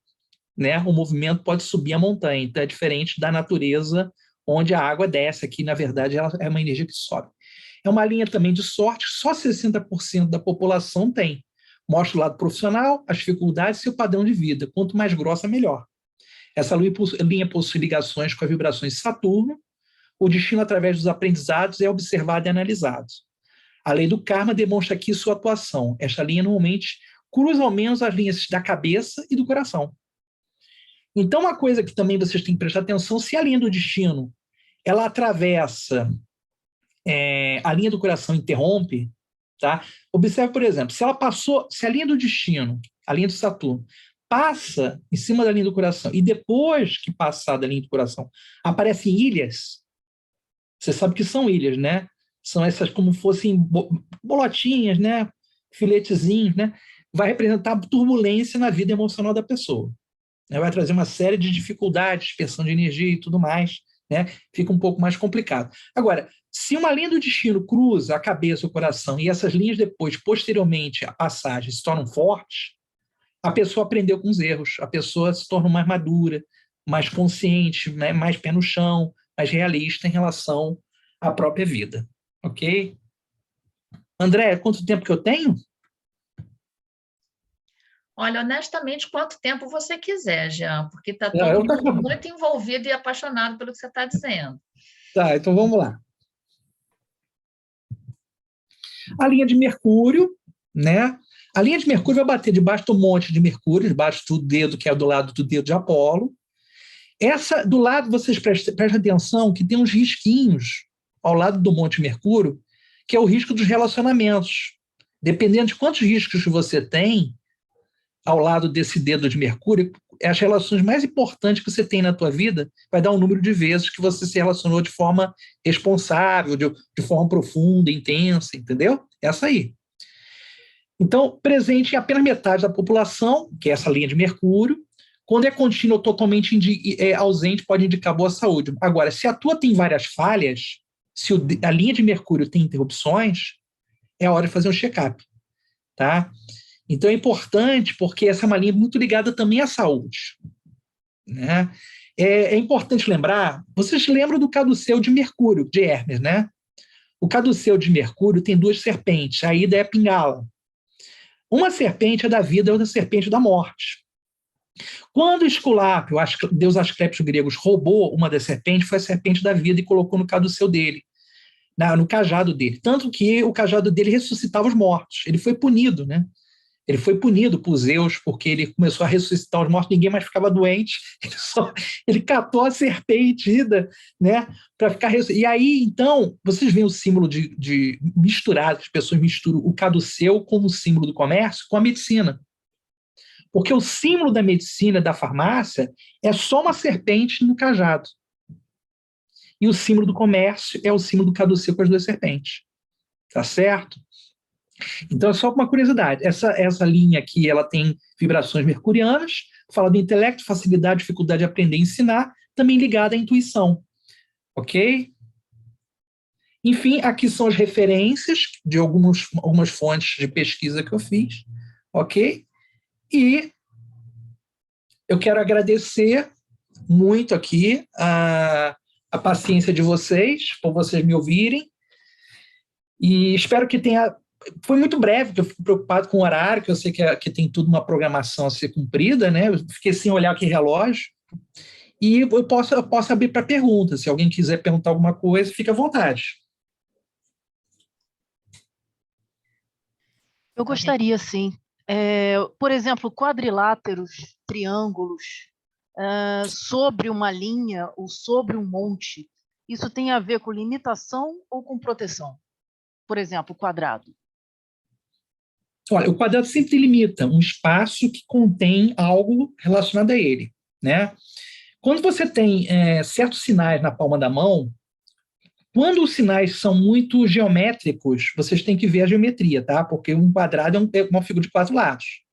né? O movimento pode subir a montanha. Então, é diferente da natureza, onde a água desce. Aqui, na verdade, ela é uma energia que sobe. É uma linha também de sorte, só 60% da população tem. Mostra o lado profissional, as dificuldades e o padrão de vida. Quanto mais grossa, melhor. Essa linha possui ligações com as vibrações de Saturno. O destino, através dos aprendizados, é observado e analisado. A lei do karma demonstra aqui sua atuação. Esta linha, normalmente, cruza ao menos as linhas da cabeça e do coração. Então, uma coisa que também vocês têm que prestar atenção, se a linha do destino ela atravessa a linha do coração interrompe, tá? Observe, por exemplo, se a linha do destino, a linha do Saturno, passa em cima da linha do coração e depois que passar da linha do coração aparecem ilhas, você sabe que são ilhas, né? São essas como fossem bolotinhas, né? Filetezinhos, né? Vai representar turbulência na vida emocional da pessoa. Vai trazer uma série de dificuldades, dispersão de energia e tudo mais, né? Fica um pouco mais complicado. Agora, se uma linha do destino cruza a cabeça, o coração, e essas linhas depois, posteriormente, a passagem se tornam fortes, a pessoa aprendeu com os erros, a pessoa se torna mais madura, mais consciente, né? Mais pé no chão, mais realista em relação à própria vida. Ok? André, quanto tempo que eu tenho? Olha, honestamente, quanto tempo você quiser, Jean, porque está todo mundo muito envolvido e apaixonado pelo que você está dizendo. Tá, então vamos lá. A linha de Mercúrio, né? A linha de Mercúrio vai bater debaixo do monte de Mercúrio, debaixo do dedo que é do lado do dedo de Apolo. Essa, do lado, vocês prestem atenção que tem uns risquinhos ao lado do Monte Mercúrio, que é o risco dos relacionamentos. Dependendo de quantos riscos você tem ao lado desse dedo de Mercúrio, as relações mais importantes que você tem na tua vida vai dar um número de vezes que você se relacionou de forma responsável, de forma profunda, intensa, entendeu? Essa aí. Então, presente em apenas metade da população, que é essa linha de Mercúrio. Quando é contínuo ou totalmente ausente, pode indicar boa saúde. Agora, se a tua tem várias falhas, se a linha de Mercúrio tem interrupções, é hora de fazer um check-up, tá? Então é importante porque essa é uma linha muito ligada também à saúde, né? É importante lembrar, vocês lembram do caduceu de Mercúrio, de Hermes, né? O caduceu de Mercúrio tem 2 serpentes, a Ida é a Pingala. Uma serpente é da vida, a outra serpente da morte. Quando Esculápio, o deus Asclépios gregos, roubou uma das serpentes, foi a serpente da vida e colocou no caduceu dele, no cajado dele. Tanto que o cajado dele ressuscitava os mortos. Ele foi punido, né? Ele foi punido por Zeus porque ele começou a ressuscitar os mortos, ninguém mais ficava doente, ele catou a serpente ida, né, para ficar ressuscitado. E aí, então, vocês veem o símbolo de misturar, as pessoas misturam o caduceu como símbolo do comércio com a medicina. Porque o símbolo da medicina, da farmácia, é só uma serpente no cajado. E o símbolo do comércio é o símbolo do caduceu com as 2 serpentes. Tá certo? Então, é só uma curiosidade. Essa linha aqui, ela tem vibrações mercurianas, fala do intelecto, facilidade, dificuldade de aprender e ensinar, também ligada à intuição. Ok? Enfim, aqui são as referências de algumas fontes de pesquisa que eu fiz. Ok? E eu quero agradecer muito aqui a paciência de vocês, por vocês me ouvirem, e espero que tenha... Foi muito breve, porque eu fico preocupado com o horário, que eu sei que tem tudo uma programação a ser cumprida, né? Eu fiquei sem olhar aqui relógio, e eu posso abrir para perguntas. Se alguém quiser perguntar alguma coisa, fica à vontade. Eu gostaria, sim. Por exemplo, quadriláteros, triângulos, sobre uma linha ou sobre um monte, isso tem a ver com limitação ou com proteção? Por exemplo, quadrado. Olha, o quadrado sempre limita um espaço que contém algo relacionado a ele, né? Quando você tem certos sinais na palma da mão, quando os sinais são muito geométricos, vocês têm que ver a geometria, tá? Porque um quadrado é uma figura de 4 lados.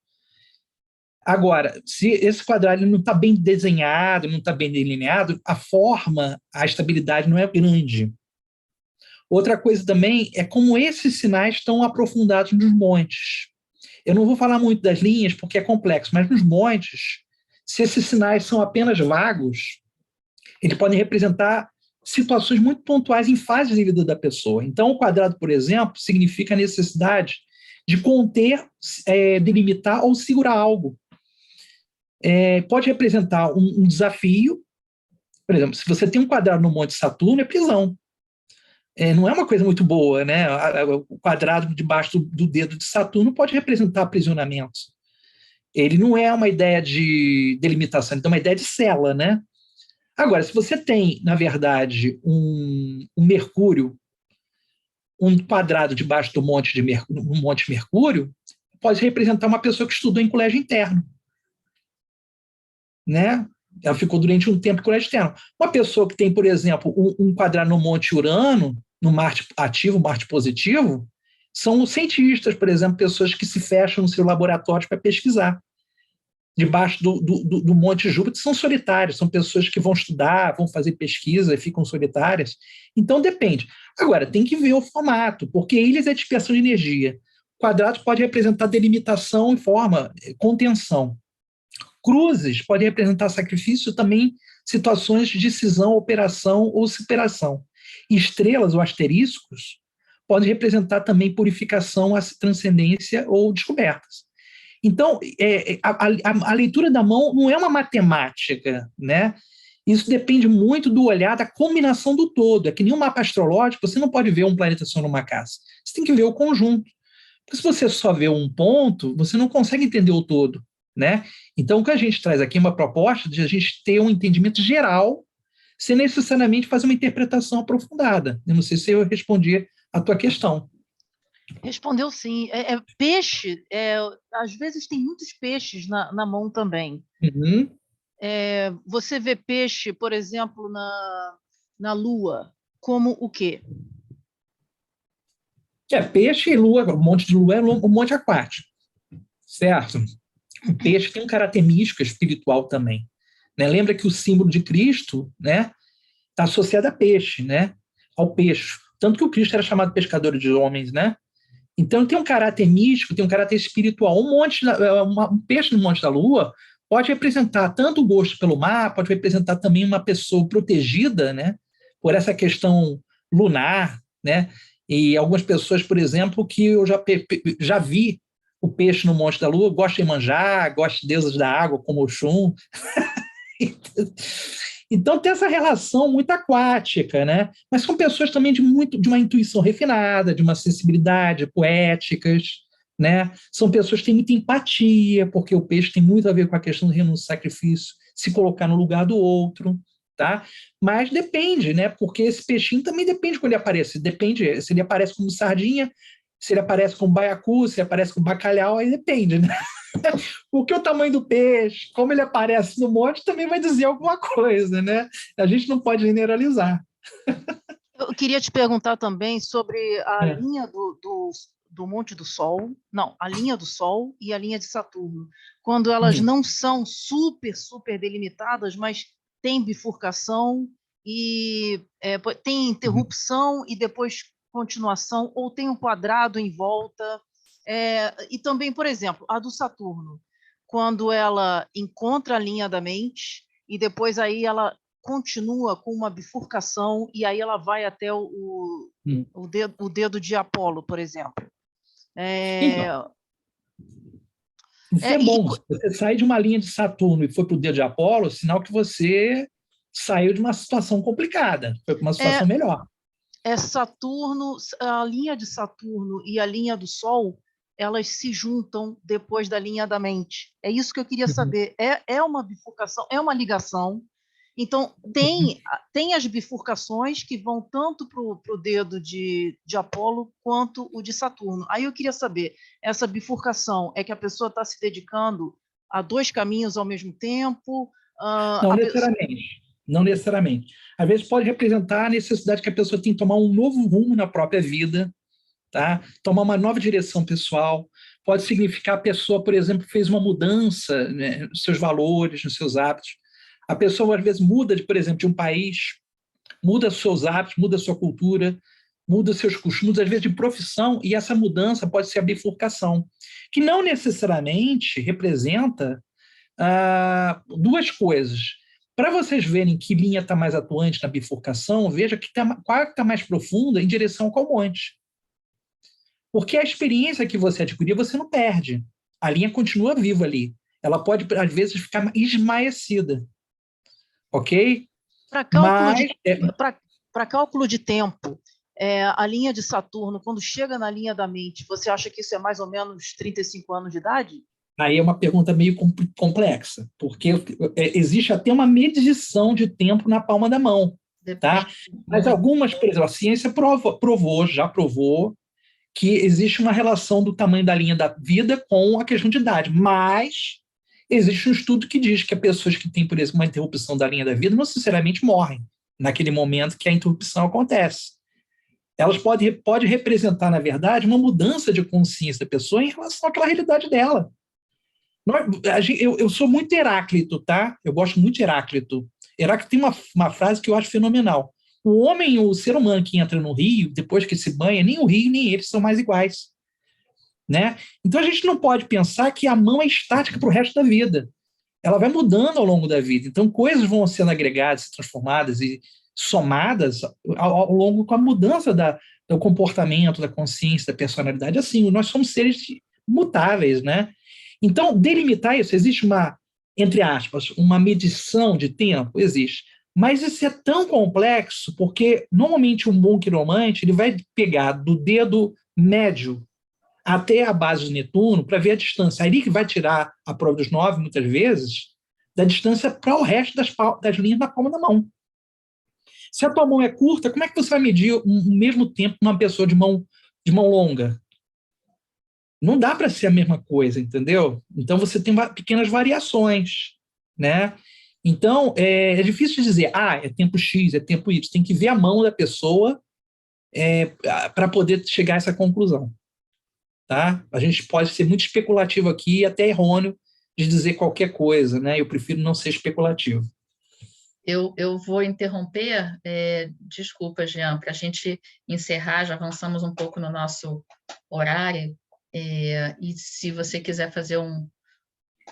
Agora, se esse quadrado não está bem desenhado, não está bem delineado, a forma, a estabilidade não é grande. Outra coisa também é como esses sinais estão aprofundados nos montes. Eu não vou falar muito das linhas porque é complexo, mas nos montes, se esses sinais são apenas vagos, eles podem representar situações muito pontuais em fases de vida da pessoa. Então, o quadrado, por exemplo, significa a necessidade de conter, delimitar ou segurar algo. Pode representar um desafio. Por exemplo, se você tem um quadrado no Monte Saturno, é prisão. Não é uma coisa muito boa, né? O quadrado debaixo do dedo de Saturno pode representar aprisionamento. Ele não é uma ideia de delimitação, ele é uma ideia de cela, né? Agora, se você tem, na verdade, um Mercúrio, um quadrado debaixo do Monte Mercúrio, pode representar uma pessoa que estudou em colégio interno, né? Ela ficou durante um tempo em colégio externo. Uma pessoa que tem, por exemplo, um quadrado no Monte Urano, no Marte ativo, Marte positivo, são os cientistas, por exemplo, pessoas que se fecham no seu laboratório para pesquisar. Debaixo do Monte Júpiter são solitários, são pessoas que vão estudar, vão fazer pesquisa e ficam solitárias. Então, depende. Agora, tem que ver o formato, porque ilhas é dispersão de energia. Quadrado pode representar delimitação e forma, contenção. Cruzes pode representar sacrifício, também situações de cisão, operação ou superação. Estrelas ou asteriscos podem representar também purificação, transcendência ou descobertas. Então, a leitura da mão não é uma matemática, né? Isso depende muito do olhar, da combinação do todo. É que nem um mapa astrológico, você não pode ver um planeta só numa casa. Você tem que ver o conjunto. Porque se você só vê um ponto, você não consegue entender o todo, né? Então, o que a gente traz aqui é uma proposta de a gente ter um entendimento geral, sem necessariamente fazer uma interpretação aprofundada. Eu não sei se eu respondi a tua questão. Respondeu sim. Peixe, às vezes tem muitos peixes na mão também. Uhum. Você vê peixe, por exemplo, na Lua, como o quê? Peixe e lua, um monte de lua é um monte aquático, certo? O peixe tem um caráter místico, espiritual também. Né? Lembra que o símbolo de Cristo, né, está associado a peixe, né, ao peixe. Tanto que o Cristo era chamado pescador de homens, né? Então tem um caráter místico, tem um caráter espiritual. Um peixe no Monte da Lua pode representar tanto o gosto pelo mar, pode representar também uma pessoa protegida, né, por essa questão lunar, né? E algumas pessoas, por exemplo, que eu já vi o peixe no Monte da Lua, gosta de Iemanjá, gosta de deuses da água, como Oxum. Então tem essa relação muito aquática, né? Mas são pessoas também de uma intuição refinada, de uma sensibilidade, poéticas, né? São pessoas que têm muita empatia, porque o peixe tem muito a ver com a questão do renúncio e sacrifício, se colocar no lugar do outro, tá? Mas depende, né? Porque esse peixinho também depende quando ele aparece. Depende se ele aparece como sardinha, se ele aparece com baiacu, se ele aparece com bacalhau, aí depende, né? Porque o tamanho do peixe, como ele aparece no monte, também vai dizer alguma coisa, né? A gente não pode generalizar. Eu queria te perguntar também sobre a É. linha do Monte do Sol, não, a linha do Sol e a linha de Saturno, quando elas não são super delimitadas, mas tem bifurcação e tem interrupção e depois continuação, ou tem um quadrado em volta. E também, por exemplo, a do Saturno, quando ela encontra a linha da mente e depois aí ela continua com uma bifurcação e aí ela vai até o dedo de Apolo, por exemplo. Então, isso é bom. Se você sair de uma linha de Saturno e for para o dedo de Apolo, sinal que você saiu de uma situação complicada, foi para uma situação melhor. Saturno, a linha de Saturno e a linha do Sol, elas se juntam depois da linha da mente. É isso que eu queria saber. É uma bifurcação, é uma ligação. Então, tem as bifurcações que vão tanto para o dedo de Apolo quanto o de Saturno. Aí eu queria saber, essa bifurcação é que a pessoa está se dedicando a 2 caminhos ao mesmo tempo? Não necessariamente. Não necessariamente. Às vezes pode representar a necessidade que a pessoa tem que tomar um novo rumo na própria vida, tá? Tomar uma nova direção pessoal. Pode significar a pessoa, por exemplo, fez uma mudança, né, nos seus valores, nos seus hábitos. A pessoa, às vezes, muda, por exemplo, de um país, muda seus hábitos, muda sua cultura, muda seus costumes, às vezes de profissão, e essa mudança pode ser a bifurcação, que não necessariamente representa 2 coisas. Para vocês verem que linha está mais atuante na bifurcação, veja que qual está mais profunda em direção ao monte. Porque a experiência que você adquiriu, você não perde. A linha continua viva ali. Ela pode, às vezes, ficar esmaecida. Ok? Para cálculo de tempo, a linha de Saturno, quando chega na linha da mente, você acha que isso é mais ou menos 35 anos de idade? Aí é uma pergunta meio complexa, porque existe até uma medição de tempo na palma da mão, tá? Mas algumas, por exemplo, a ciência já provou que existe uma relação do tamanho da linha da vida com a questão de idade, mas existe um estudo que diz que as pessoas que têm, por exemplo, uma interrupção da linha da vida não necessariamente morrem naquele momento que a interrupção acontece. Elas podem representar, na verdade, uma mudança de consciência da pessoa em relação àquela realidade dela. Eu sou muito Heráclito, tá? Eu gosto muito de Heráclito. Heráclito tem uma frase que eu acho fenomenal. O homem, o ser humano que entra no rio, depois que se banha, nem o rio nem ele são mais iguais. Né? Então a gente não pode pensar que a mão é estática para o resto da vida. Ela vai mudando ao longo da vida. Então coisas vão sendo agregadas, transformadas e somadas ao longo com a mudança do comportamento, da consciência, da personalidade. Assim, nós somos seres mutáveis, né? Então, delimitar isso, existe uma, entre aspas, uma medição de tempo? Existe. Mas isso é tão complexo, porque normalmente um bom quiromante ele vai pegar do dedo médio até a base de Netuno para ver a distância. Aí que vai tirar a prova dos 9, muitas vezes, da distância para o resto das linhas na palma da mão. Se a tua mão é curta, como é que você vai medir o mesmo tempo numa pessoa de mão longa? Não dá para ser a mesma coisa, entendeu? Então você tem pequenas variações, né? Então é difícil dizer, é tempo X, é tempo Y. Tem que ver a mão da pessoa para poder chegar a essa conclusão, tá? A gente pode ser muito especulativo aqui e até errôneo de dizer qualquer coisa, né? Eu prefiro não ser especulativo. Eu vou interromper, desculpa, Jean, para a gente encerrar, já avançamos um pouco no nosso horário. E se você quiser fazer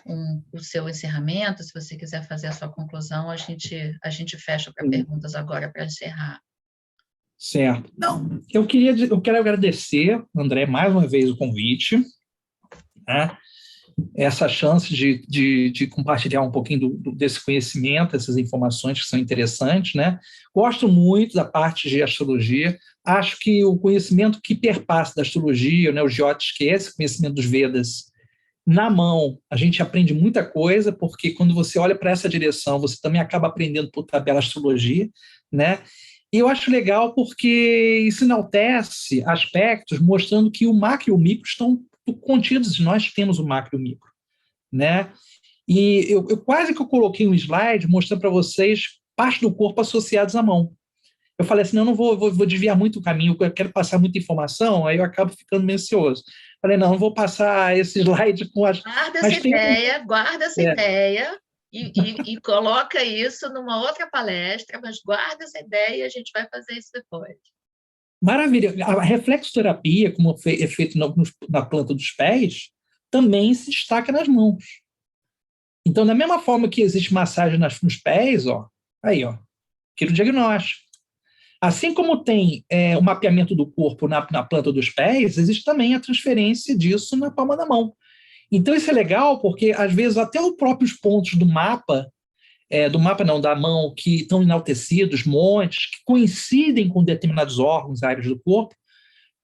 o seu encerramento, se você quiser fazer a sua conclusão, a gente fecha para perguntas agora para encerrar. Certo. Não, eu quero agradecer, André, mais uma vez o convite, né? Essa chance de compartilhar um pouquinho desse conhecimento, essas informações que são interessantes, né? Gosto muito da parte de astrologia, acho que o conhecimento que perpassa da astrologia, né, o Jyotish, que é esse conhecimento dos Vedas, na mão, a gente aprende muita coisa, porque quando você olha para essa direção, você também acaba aprendendo por tabela astrologia, né? E eu acho legal porque isso enaltece aspectos mostrando que o macro e o micro estão contidos, nós temos o macro e o micro, né? E eu quase que eu coloquei um slide mostrando para vocês parte do corpo associados à mão. Eu falei assim, não vou desviar muito o caminho, eu quero passar muita informação, aí eu acabo ficando meio ansioso. Falei, não vou passar esse slide com as... Guarda essa ideia e coloca isso numa outra palestra, mas guarda essa ideia e a gente vai fazer isso depois. Maravilha. A reflexoterapia, como é feito na planta dos pés, também se destaca nas mãos. Então, da mesma forma que existe massagem nos pés, ó, aí, ó, aquilo diagnóstico. Assim como tem o mapeamento do corpo na planta dos pés, existe também a transferência disso na palma da mão. Então, isso é legal porque, às vezes, até os próprios pontos do mapa da mão, que estão enaltecidos, montes, que coincidem com determinados órgãos, áreas do corpo,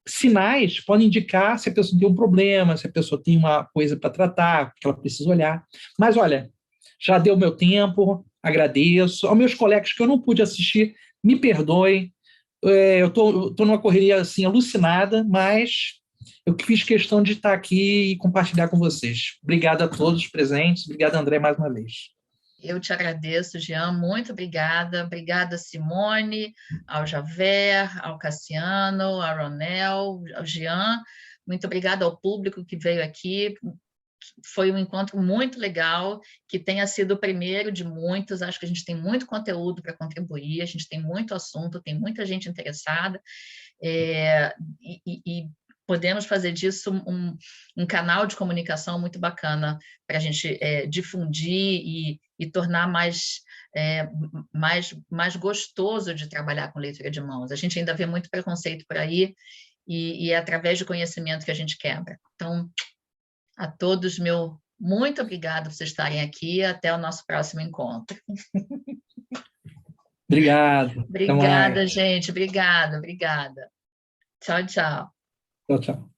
sinais podem indicar se a pessoa tem um problema, se a pessoa tem uma coisa para tratar, que ela precisa olhar. Mas, olha, já deu meu tempo, agradeço. Aos meus colegas que eu não pude assistir, me perdoem. Eu estou numa correria assim, alucinada, mas eu fiz questão de estar aqui e compartilhar com vocês. Obrigado a todos os presentes. Obrigado, André, mais uma vez. Eu te agradeço, Jean, muito obrigada. Obrigada, Simone, ao Javer, ao Cassiano, ao Ronel, ao Jean. Muito obrigada ao público que veio aqui. Foi um encontro muito legal, que tenha sido o primeiro de muitos. Acho que a gente tem muito conteúdo para contribuir, a gente tem muito assunto, tem muita gente interessada. E podemos fazer disso um canal de comunicação muito bacana para a gente difundir e tornar mais gostoso de trabalhar com leitura de mãos. A gente ainda vê muito preconceito por aí e é através do conhecimento que a gente quebra. Então, a todos, muito obrigada por vocês estarem aqui. Até o nosso próximo encontro. Obrigado. Obrigada, gente. Obrigada. Tchau, tchau. Tchau, tchau.